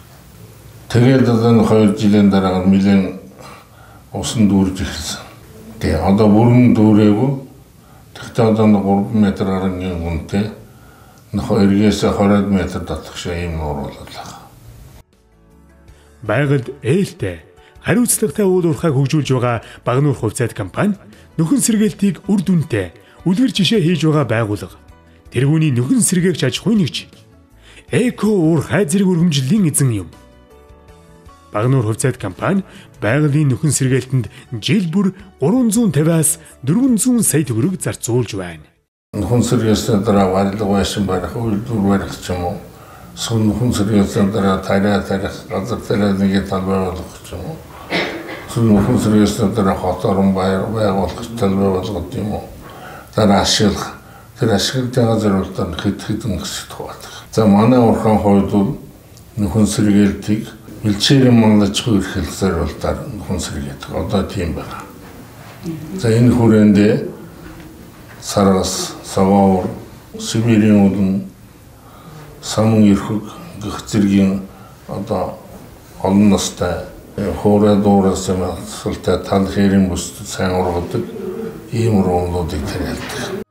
Тэгээд энэ 2 жилийн дараа нэлээд усан дүүрж ирсэн. Тэгээ одоо бүрэн дүүрээгүй. Тэгтээ одоо 3 м гаруй гүнтэй 2-ээс 20 м татгшаа юм нуур боллоо. Байгальд ээлтэй, хариуцлагатай уул уурхайг хөгжүүлж байгаа Багнуур хувьцаат компани нөхөн сэргээлтийг үр дүнтэй үлгэр жишээ хийж байгаа байгууллага. Тэргүүний нөхөн сэргээгч аж ахуйн нэгж. Эко уурхай зэрэг өргөмжлөлийн эзэн юм. Багнуур хувьцаат компани байгалийн нөхөн сэргээлтэнд жил бүр 350-аас 400 сая төгрөг зарцуулж байна. Нөхөн сэргээлтийн дараа барилга байшин барих, үйлдвэр барих ч юм уу. Нөхөн сэргээлтийн дараа тарих, газар тариа нэг талбай болгох ч юм уу. Нөхөн сэргээлтийн дараа хот орон байгуулах талбай болгох юм уу. Дараа ашиглах. Тэр ашиглалтын газруудаар хэдэн хэсэгт хуваалцах. За манай уурхайн хувьд бол нөхөн сэргээлтийг бэлчээрийн мангачгүй эрхлэх зорилгоор нөхөн сэргээлт. Одоо тийм байна. За энэ хүрээндээ Саргас, Савуур, Сибирийн улан, Самун эрхэг гэх зэргийн одоо олон настай хоорой дуураас юмсалтай тал хэрийн бүсд сайн ургадаг ийм ууруудыг тариалдаг.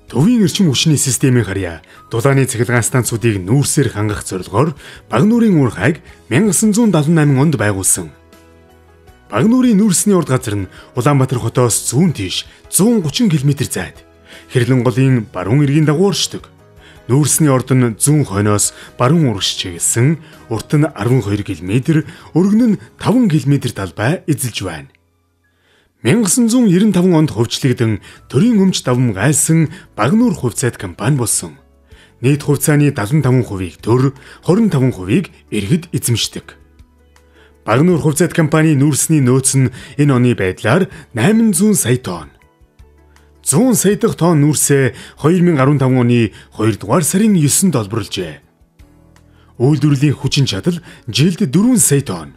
Төвийн эрчим хүчний системийн харьяа дулааны цахилгаан станцуудыг нүүрсээр хангах зорилгоор Багнуурын уурхайг 1978 онд байгуулсан. Багнуурын нүүрсний урд газар нь Улаанбаатар хотоос зүүн тийш 130 км зайд Хэрлэн голын баруун эргийн дагуу оршдог. Нүүрсний орд нь зүүн хойноос баруун урагш чиглэсэн, урт нь 12 км, өргөн нь 5 км талбай эзэлж байна. 1995 онд хувьчлагдсан төрийн өмч давам гайлсан Багнуур хувьцаат компани болсон. Нийт хувьцааны 75%-ийг төр, 25%-ийг иргэд эзэмшдэг. Багнуур хувьцаат компани нүүрсний нөөц нь энэ оны байдлаар 800 сая тонн. 100 сая дахь тонн нүүрсээ 2015 оны 2 дугаар сарын 9-нд олборлжээ. Үйлдвэрлэлийн хүчин чадал жилд 4 сая тонн.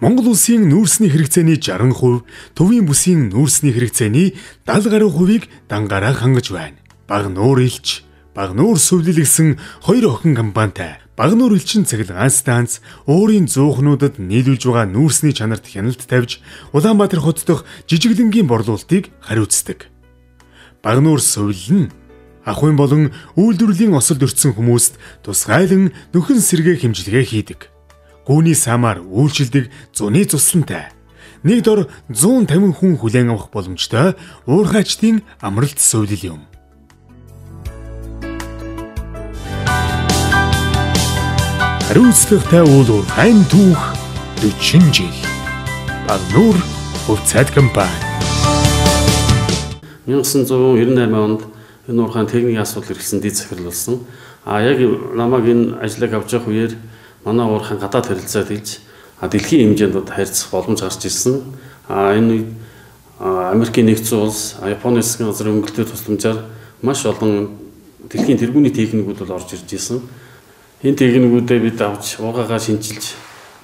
Монгол улсын нүүрсний хэрэгцээний 60%, төвийн бүсийн нүүрсний хэрэгцээний 70 гаруй хувийг дангаараа хангаж байна. Багнуур элч, Багнуур сувлил гэсэн хоёр охин компанитай Багнуур элчин цахилгаан станц өөрийн зуухнуудад нийлүүлж байгаа нүүрсний чанарт хяналт тавьж Улаанбаатар хот дох жижиглэнгийн борлуулалтыг хариуцдаг. Багнуур сувлил нь ахуйн болон үйлдвэрлэлийн осолд өртсөн хүмүүст тусгайлан нөхөн сэргээ хэмжлэгээ хийдэг. Гүүний самаар үйлчилдэг зуны цуслантай. Нэг дор 150 хүн хүлээн авах боломжтой уурхайчдын амралт сувлил юм. Хариуцлагатай уул уурхайн түүх 40 жил. Багнуур хувьцаат компани. 1998 онд энэ уурхайн техникийн асуудал ирсэн дэд захирлуулсан. Яг намайг энэ ажлыг авч явах үеэр манай уурхайн гадаад харилцааг хэлж дэлхийн хэмжээнд харьцах боломж гарч ирсэн. Энэ Америкийн нэгдсэн улс, Японы засгийн газрын өнгөлтөө тусламжаар маш олон дэлхийн тэргүүний техникүүд бол орж ирж ирсэн. Энэ техникүүдээ бид авч угаагаар шинжилж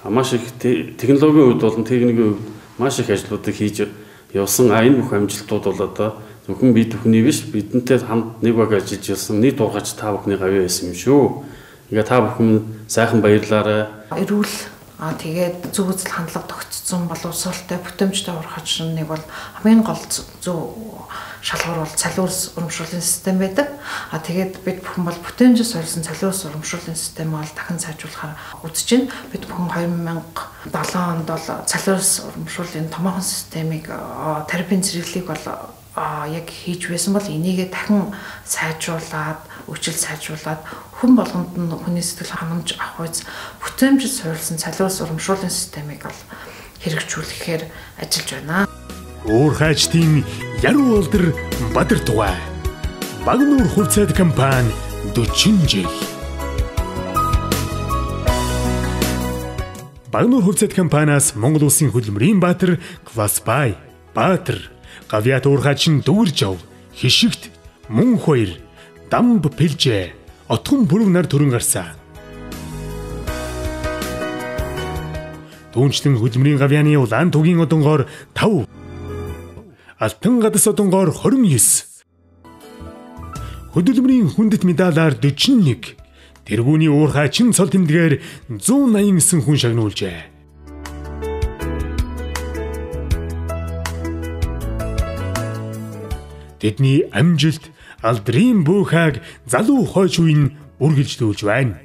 маш их технологийн хувьд болон техникийн хувьд маш их ажлуудыг хийж явсан. Энэ бүх амжилтууд бол одоо зөвхөн бид бүхний биш, бидэнтэй хамт нэг баг ажиллаж явсан нийт ургач та бүхний гавьяа байсан юм шүү. Ингээ та бүхэн сайхан баярлаарай. Эрүүл тэгээд зөв үзэл хандлага тогтцсон боловсролтой бүтэмжтэй ургачныг бол хамгийн гол зөв шалгуур бол цалиурс урамшууллын систем байдаг. Тэгээд бид бүхэн бол бүтэмжээс сорилсон цалиурс урамшууллын систем бол дахин сайжруулахаар үзэж байна. Бид бүхэн 2007 онд бол цалиурс урамшууллын томоохон системийг терапийн зэрэглэлийг бол яг хийж байсан бол энийгээ дахин сайжруулад, өчил сайжруулад хүн болгонд нь хүний сэтгэл ханамж авах үз бүтэмжид суурилсан цалиурс урамшууллын системийг бол хэрэгжүүлэхээр ажиллаж байна. Уурхайчдын яруу улдэр Бадардугай. Багнуур хувьцаат компани 40 жил. Багнуур хувьцаат компаниас Монгол Улсын хөдөлмөрийн баатар Квасбай, Баатар, Гавьяат уурхайчин Дүүржав, Хишигт, Мөн хоёр, Дамб Пэлжээ, Отгон бүрэг нар төрөн гарсан. Түүнчлэн хөдөлмөрийн гавьяаны улаан тугийн одонгоор 5, Алтан гадас одонгоор 29, хөдөлмөрийн хүндэт медалаар 41, тэргүүний уурхайчин цол тэмдгээр 189 хүн шагнуулжээ. Тэдний амжилт алдрын буухайг залуу хойч үеийн үргэлжлүүлж байна.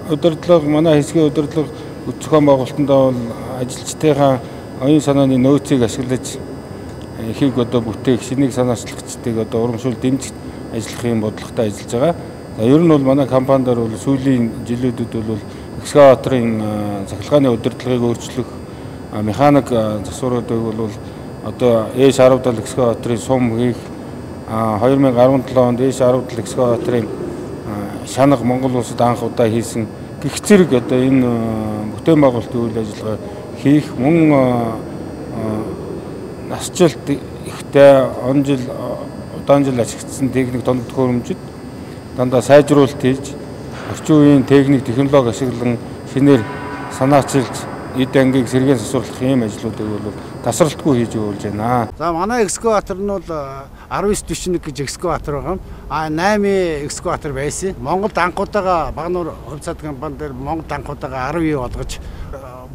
Удирдлага манай хэсгийн удирдлага зохион байгуулалтанд бол ажилчдынхаа оюун санааны нөөцийг ашиглаж ихийг одоо бүтээх шинийг санаачлагчдыг одоо урамшуул дэмжих ажлын бодлоготой ажиллаж байгаа. За ер нь бол манай компанидаар бол сүүлийн жилүүдэд бол экскаваторын цахилгааны удирдлагыг өөрчлөх механик засваруудыг бол одоо H10 экскаваторын сум хийх 2017 онд H10 экскаваторын шанаг Монгол улсад анх удаа хийсэн гих зэрэг одоо энэ бүтээн байгуулалтын үйл ажиллагаа хийх мөн насжилт ихтэй удаан жил ашигласан техник тонд төхөөрөмжөд дандаа сайжруулалт хийж орчин үеийн техник технологи ашиглан шинээр санаачилж эд ангийг сэргээн засварлах ийм ажлуудыг бол тасралтгүй хийж явуулж байна. За манай экскаватор нь бол 1941 гэж экскаватор байгаа. 8 экскаватор байсан. Монголд анхудаага Багнуур хувьцаат компани дээр Монголд анхудаага 10 болгож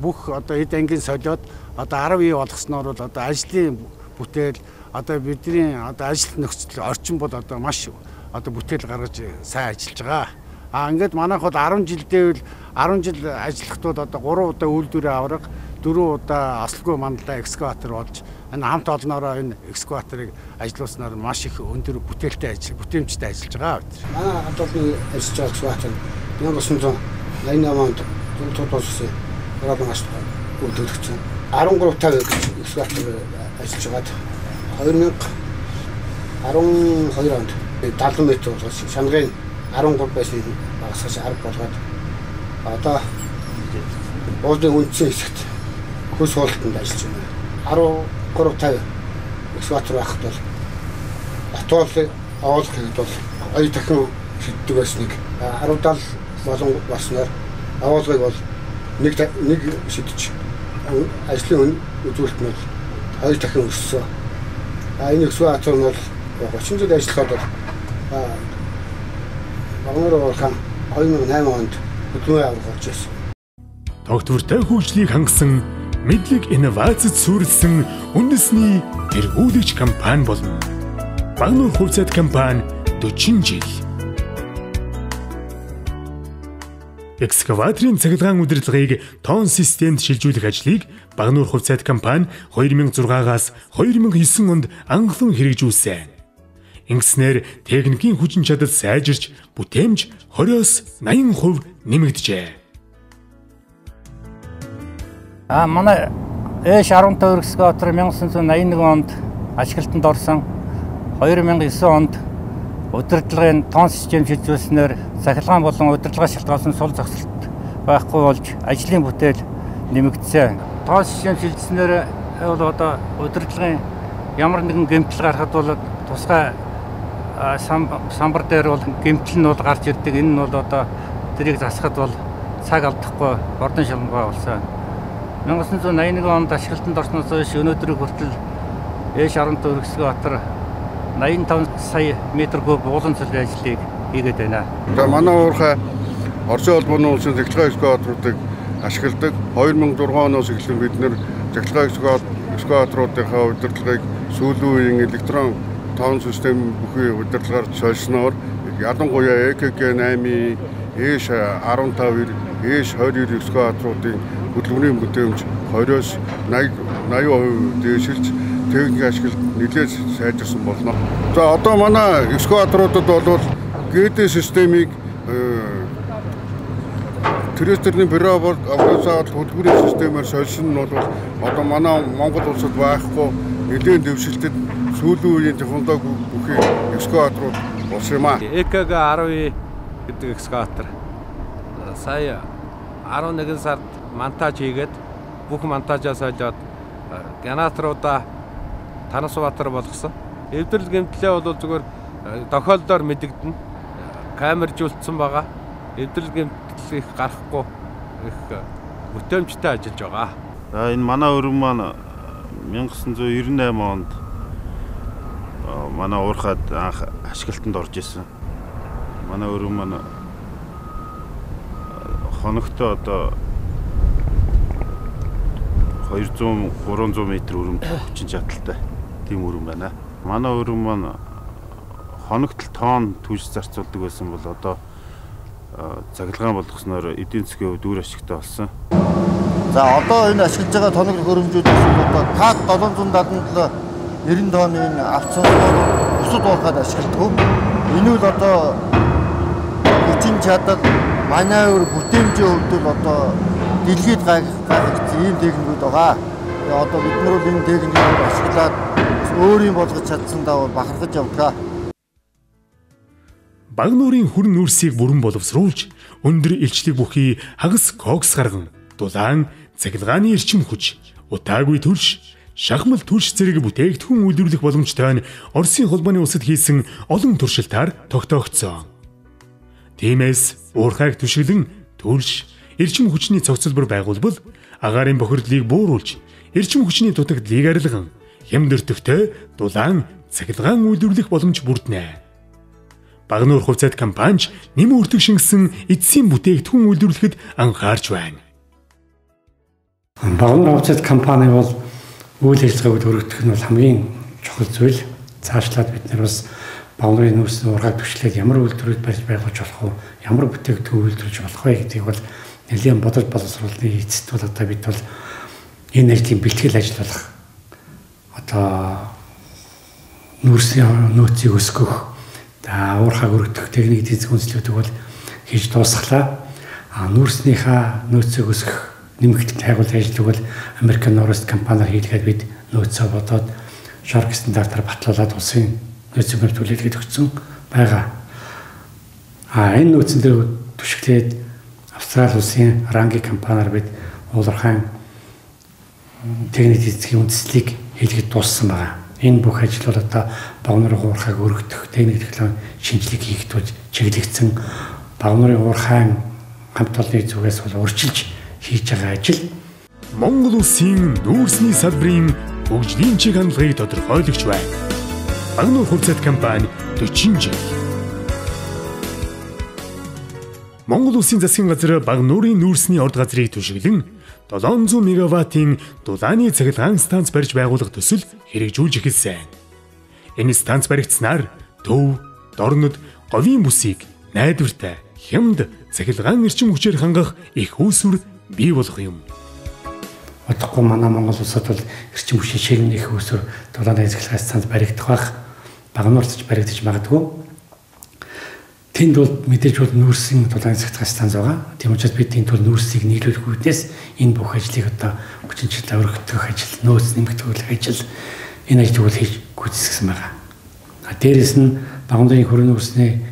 бүх одоо эд ангийн солиод одоо 10 болгосноор бол одоо ажлын бүтээл одоо бидний одоо ажил нөхцөл орчин бол одоо маш одоо бүтээл гаргаж сайн ажиллаж байгаа. Ингээд манайх бол 10 жилдээ 10 жил ажиллахдууд одоо 3 удаа үйлдвэрээ авраг 4 удаа ослоггүй мандалаа экскаватор болж энэ хамт олноороо энэ экскаваторыг ажиллуулснаар маш их өндөр бүтээлтэй бүтээмжтэй ажиллаж байгаа. Манай хамтлагийн ажиллаж байгаа экскаватор 1988 онд тулд болсон Европын ашиг үйлдвэрлэгдсэн 13 тав экскаватор ажиллаж байгаад 2012 онд 70 м болгож шанарын 13 байсан багасгаж 10 болгоод одоо уулын үндсэн хэсэгт хөл суултанд ажиллаж байна. 13-50 экскаватор байхад бол Батуулын оолох хэд бол оё дахин шиддэг байсныг 10-70 болон болсноор оолгыг бол нэг шидэж ажлын үзүүлэлт нь оё дахин өссөн. Энэ экскаватор нь бол 30 жил ажиллахад бол Багнуур уурхайн 2008 онд хөдөлмөрийн авраг болж байсан. Тогтвортой хөгжлийг хангасан мэдлэг инновацид суурилсан үндэсний тэргүүлэгч компани болно. Багнуур хувьцаат компани 40 жил. Экскаваторын цахилгаан удирдлагыг тон системд шилжүүлэх ажлыг Багнуур хувьцаат компани 2006-аас 2009 онд анхлан хэрэгжүүлсэн. Ингэснээр техникийн хүчин чадал сайжирч бүтээмж 20-с 80% нэмэгдэжээ. Манай H10 экскаватор 1981 онд ашиглалтанд орсон. 2009 онд удирдлагын тоон систем шилжүүлснээр цахилгаан болон удирдлага шалтгаалсан сул зогсолт байхгүй болж ажлын бүтээл нэмэгдсэн. Тоон систем шилжүүлснээр бол одоо удирдлагын ямар нэгэн гэмтэл гарахад бол тусгай самбар дээр бол гэмтэл нь бол гарч ирдэг. Энэ нь бол одоо тэрийг засахад бол цаг алдахгүй ордон шалмгаа болсон. 1981 онд ашиглалтанд орсноос хойш өнөөдрийг хүртэл Ш-14 Экскаватор 85 сая метр куб уулан цэврийн ажлыг хийгээд байна. За манай уурхай Орсын холбооны улсын цахилгаан экскаваторуудыг ашигладаг. 2006 оноос эхлэн бид нэр цахилгаан экскаваторуудынхаа удирдлагыг сүүлийн үеийн электрон тоон систем бүхий удирдлагаар солисноор ялангуяа ЭКГ 8, Ш-15, Ш-22 экскаваторуудын хөдөлгөөний бүтээмж 20-оос 80% дээшилж техник ашиглалт нэлээд сайжирсан болно. За одоо манай экскаваторуудад бол ГД системийг Трестерний бюро автобусаар хөдөлгөөний системээр солисон нь бол одоо манай Монгол улсад байхгүй нэлээд дэвшилтэд сүүлийн үеийн технологи бүхий экскаваторууд болсон юм аа. ЭКГ 10 гэдэг экскаватор сая 11 сард монтаж хийгээд бүх монтажаа солиод генераторуудаа Танасбаатар болгосон. Эвдрэл гэмтлээ бол зүгээр тохиолдоор мэдэгдэнэ. Камержуулсан байгаа. Эвдрэл гэмтэл их гарахгүй их бүтээмжтэй ажиллаж байгаа. Энэ манай өргөн маань 1998 онд манай уурхад анх ашиглалтанд орж исэн. Манай өргөн маань хоногтой одоо 200-300 метр өрөмд хүчин чадалтай тийм өрөм байна. Манай өрөм маань хоногт тонн түлш зарцуулдаг байсан бол одоо цахилгаан болгосноор эдийн засгийн хувьд үр ашигтай болсон. За одоо энэ ашиглаж байгаа тоног хөрөмжүүдээс одоо КАТ 777 90 тонны энэ авцсан бусад уурхад ашигладаг. Энэ үл одоо хүчин чадал манай өөр бүтээмжийн хувьд одоо дэлхийд гайхагдсан ийм техникүүд байгаа. Тэгээ одоо бид нар бол энэ техникийг ашиглаад өөрийн болгож чадсандаа бахархаж явлаа. Баг нуурын хүрэн нүрсийг бүрэн боловсруулж, өндөр илчлэг бүхий хагас кокс гарган, дулаан, цахилгааны эрчим хүч, утаагүй түлш, шахмал түлш зэрэг бүтээгдэхүүн үйлдвэрлэх боломжтой нь Оросын холбооны улсад хийсэн олон туршилтаар тогтоогдсон. Тиймээс уурхайг түшиглэн түлш, эрчим хүчний цогцлбор байгуулбал агаарын бохирдлыг бууруулж, эрчим хүчний дутагдлыг арилган, хямдэртөгтэй дулаан, цахилгаан үйлдвэрлэх боломж бүрднэ. Багнуур хувьцаат компанич нэмэн өртөг шингэсэн эцсийн бүтээгдэхүүн үйлдвэрлэхэд анхаарч байна. Багнуур хувьцаат компани бол үйл ажиллагааг өргөдөх нь бол хамгийн чухал зүйл. Цаашлаад бид нар бас Багнуурын нүүрсний уурхайг түшиглээд ямар үйлдвэрүүд барьж байгуулж болох вэ? Ямар бүтээгдэхүүн үйлдвэрлэж болох вэ гэдгийг бол нэлээд бодож боловсруулны эцэст бол одоо бид бол энэ ажлын бэлтгэл ажиллах одоо нүүрсийн нөөцийг өсгөх уурхайг өргөдөх техник эдийн засгийн үндэслүүдийг бол хийж дуусглаа. Нүүрснийхаа нөөцийг өсгөх нэмэгдэлт хайгуулгын ажлыг бол Америкийн Норвест компаниар хийлгээд бид нөөцөө бодоод шарк стандартаар батлуулаад улсын нөөцийн бүртгүүлэлгээд өгсөн байгаа. Энэ нөөцөн дээр түшиглээд Австрали улсын Ранги компаниар бид уурхайн техник эдийн засгийн үндэслэлийг хийлгээд дууссан байгаа. Энэ бүх ажил бол одоо Багнуурын уурхайг өргөдөх техник технологи шинжилгээг хийх тул чиглэгдсэн Багнуурын уурхайн хамт олонны зүгээс бол урьдчилж хийж байгаа ажил. Монгол улсын нүүрсний салбарын хөгжлийн чиг хандлагыг тодорхойлогч байна. Багнуур хувьцаат компани 40 жил. Монгол улсын засгийн газар Багнуурын нүүрсний орд газрыг түшиглэн 700 мегаваттын дулааны цахилгаан станц барьж байгуулах төсөл хэрэгжүүлж эхэлсэн. Энэ станц баригдсанаар төв, дорнод, говийн бүсийг найдвартай, хямд, цахилгаан эрчим хүчээр хангах их үүсвэр бий болох юм. Одоогүй манай Монгол улсад бол эрчим хүчийн ширхэг их үүсвэр дулааны цахилгаан станц баригдах бах, Багнуурч баригдаж магадгүй. Тэнд бол мэдээж бол нүүрсийн дулааны цахилгаан станц байгаа. Тийм учраас бид тэнд бол нүүрсийг нийлүүлэх үүднээс энэ бүх ажлыг одоо хүчин чиглэл өргөдөх ажил, нөөц нэмэгдүүлэх ажил энэ ажлыг бол хийж гүйцэтгэсэн байгаа. Дээрээс нь багуун нарын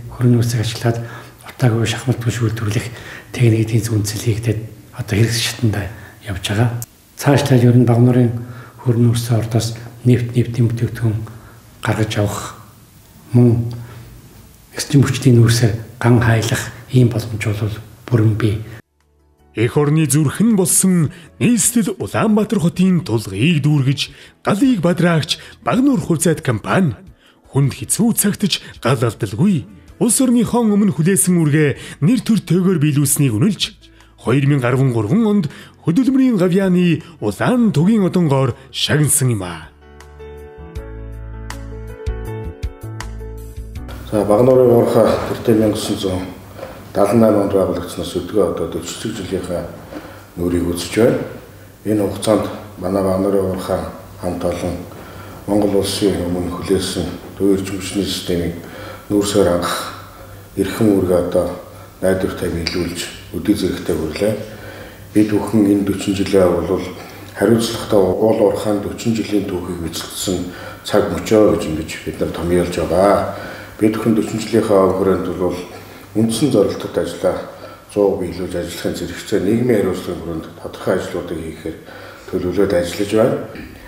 хөрөн үүсийг ашиглаад утаагүй шахмат шүүлтүүлэх техникийн зүүнцэл хийгдээд одоо хэрэгс шатанд явж байгаа. Цаашдаа ер нь багуун нарын хөрөн үүсээ ордоос нефтийн бүтээгдэхүүн гаргаж авах мөн экстрим хүчний нүүрсээр ган хайлах ийм боломж бол бүрэн бий. Эх орны зүрхэн болсон нийслэл Улаанбаатар хотын тулгыг дүүргэж галыг бадраагч Багнуур хувьцаат компани хүнд хэцүү цагтж гал алдалгүй улс орныхон өмнө хүлээсэн үргээ нэр төртэйгээр биелүүлснийг үнэлж 2013 онд хөдөлмөрийн гавьяаны Улаан тугийн одонгоор шагнасан юм а. За Багнуурын уурхай тэртээ 1978 онд байгуулагдсанаас өдгөө одоо 40 жилийнхаа нүрийг үзэж байна. Энэ хугацаанд манай Багнуурын уурхай хамт олон Монгол улсын өмнө хүлээсэн төвийн хүчний системийг нүүрсээр хангах эрхэм үүргээ одоо найдвартай биелүүлж өдий зэрэгтэй хүрлээ. Бид бүхэн энэ 40 жилээ бол хариуцлагатай уул уурхайн 40 жилийн түүхийг бичлэгдсэн цаг мөчөө гэж ингэж бид нар томьёолж байгаа. Бид бүхэн 40 жилийнхаа хүрээнд бол үндсэн зорилтод ажиллаа 100% биелүүлж ажиллахын зэрэгцээ нийгмийн хариуцлагын хүрээнд тодорхой ажлуудыг хийхээр төлөвлөд ажиллаж байна.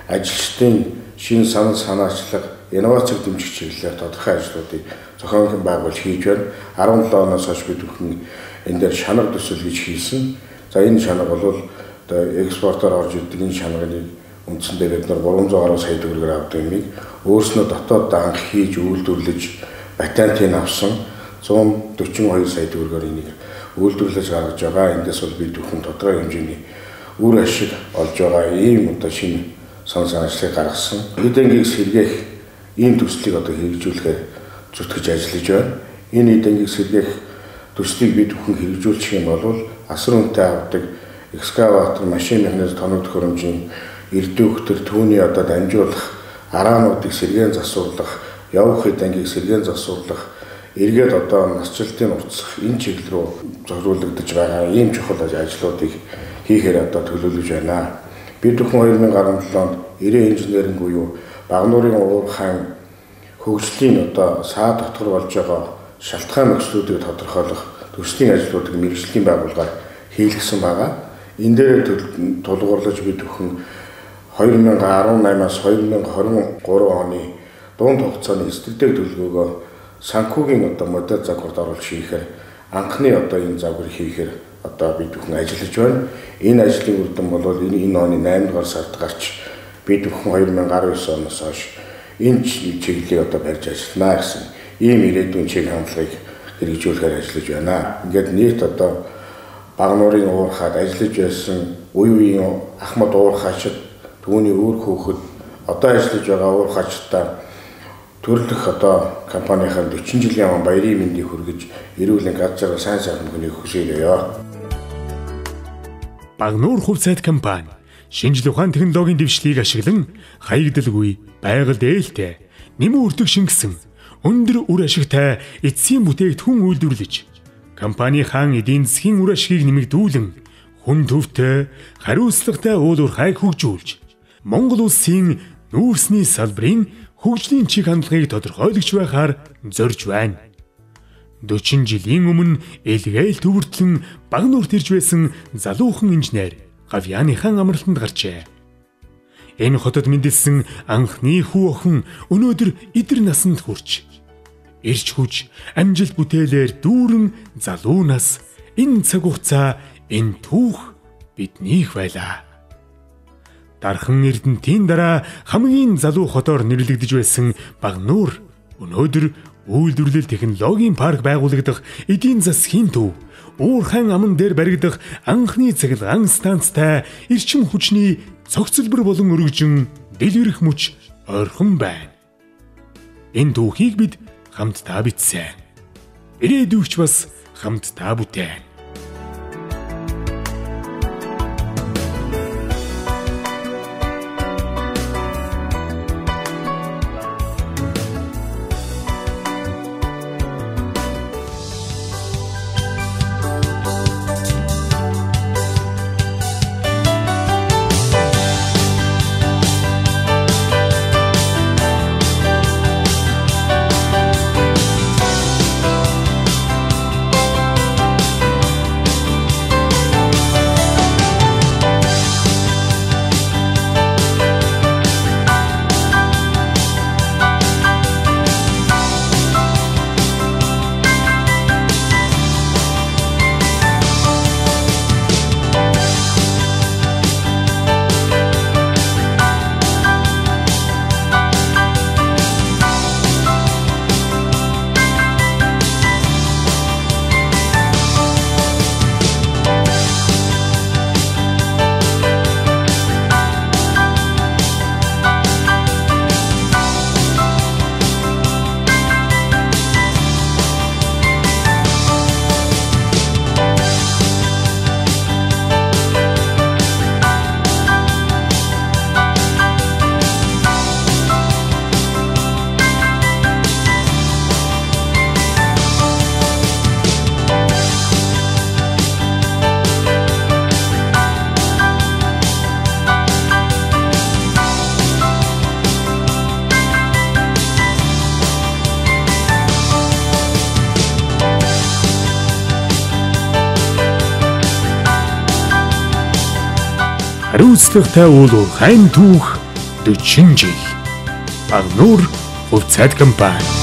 Ажилчдын шин санаачлаг, инновацийг дэмжих чиглэлээр тодорхой ажлуудыг зохион байгуулж хийж байна. 17 оноос хойш бид бүхэн энэ дээр шанар төсөл гэж хийсэн. За энэ шанар бол одоо экспортоор орж ирдэг энэ шанарыг үндсэндээ бид нар 310 сая төгрөгөөр авдаг юмыг өөрснөө дотоод анх хийж үйлдвэрлэж патентыг авсан 142 сая төгрөгөөр энийг үйлдвэрлэж гаргаж байгаа. Эндээс бол бид бүхэн тодорхой хэмжээний үр ашиг олж байгаа ийм одоо шинэ санаачлалыг гаргасан. Эдэнгийг сэргээх ийм төслийг одоо хэрэгжүүлэхээр зүтгэж ажиллаж байна. Энэ эдэнгийг сэргээх төслийг бид бүхэн хэрэгжүүлчих юм бол асар үнэтэй авдаг экскаватор, машин механизм, тоног төхөөрөмжийн эрдүүхтэр түүний одоо дамжуулах араануудыг сэргээн засварлах, явах эдэнгийг сэргээн засварлах, эргээд одоо насжилтын уртсах энэ чиглэл рүү зориулагдаж байгаа ийм чухал ажлуудыг хийхээр одоо төлөвлөж байна. Бид бүхэн 2017 онд 90 инженеринг буюу Багнуурын уурхайн хөгжлийн одоо саад дотор болж байгаа шалтгаан нөхцлүүдийг тодорхойлох төслийн ажлуудыг мэргэжлийн байгууллагаар хийлгэсэн байгаа. Энэ дээр тулгуурлаж бид бүхэн 2018-аас 2023 оны дунд хугацааны эсрэгдэг төлөвлөгөөгөө санхүүгийн одоо модель загварт оруулж хийхээр анхны одоо энэ загвар хийхээр одоо бид бүхэн ажиллаж байна. Энэ ажлын үр дүн бол энэ оны 8 дугаар сард гарч бид бүхэн 2019 оноос хойш энэ чиглэлийг одоо барьж ажиллана гэсэн ийм ирээдүйн чиг хандлагыг хэрэгжүүлэхээр ажиллаж байна. Ингээд нийт одоо Багнуурын уурхайд ажиллаж байсан үеийн Ахмад уурхайчид түүний өөр хүүхэд одоо ажиллаж байгаа уурхайчдаа төрлөх одоо компанийн 40 жилийн баярын мэндийг хүргэж эрүүл гад жаргал сайн сайхан хүнийг хүсэе. Багнуур хувьцаат компани шинжлэх ухаан технологийн дэвшлийг ашиглан хаягдалгүй, байгаль дээлтэй, нэмэн өртөг шингэсэн өндөр үр ашигтай эцсийн бүтээгдэхүүн үйлдвэрлэж компанийн эдийн засгийн үр ашгийг нэмэгдүүлэн хүн төвтэй, хариуцлагатай уул уурхайг хөгжүүлж Монгол улсын нүүрсний салбарын хөгжлийн чиг хандлагыг тодорхойлогч байхаар зорж байна. 40 жилийн өмнө элгээл төвөртлөн Багнуурт ирж байсан залуухан инженер гавьяаныхан амралтанд гарчээ. Энэ хотод мэндэлсэн анхны хүү охин өнөөдөр эдэр насанд хүрч ирж хүч амжилт бүтээлээр дүүрэн залуу нас энэ цаг хугацаа энэ түүх биднийх байлаа. Дархан Эрдэнтийн дараа хамгийн залуу хотоор нэрлэгдэж байсан Багнуур өнөөдөр үйлдвэрлэл технологийн парк байгуулагдах эдийн засгийн төв, уурхайн аман дээр баригдах анхны цахилгаан станцтай эрчим хүчний цогцлбор болон өргөжин дэлгэрэх мөч ойрхон байна. Энэ түүхийг бид хамтдаа бичсэн. Ирээдүйгч бас хамтдаа бүтээн. Хариуцлагатай уул уурхайн түүх 40 жил. Багнуур хувьцаат компани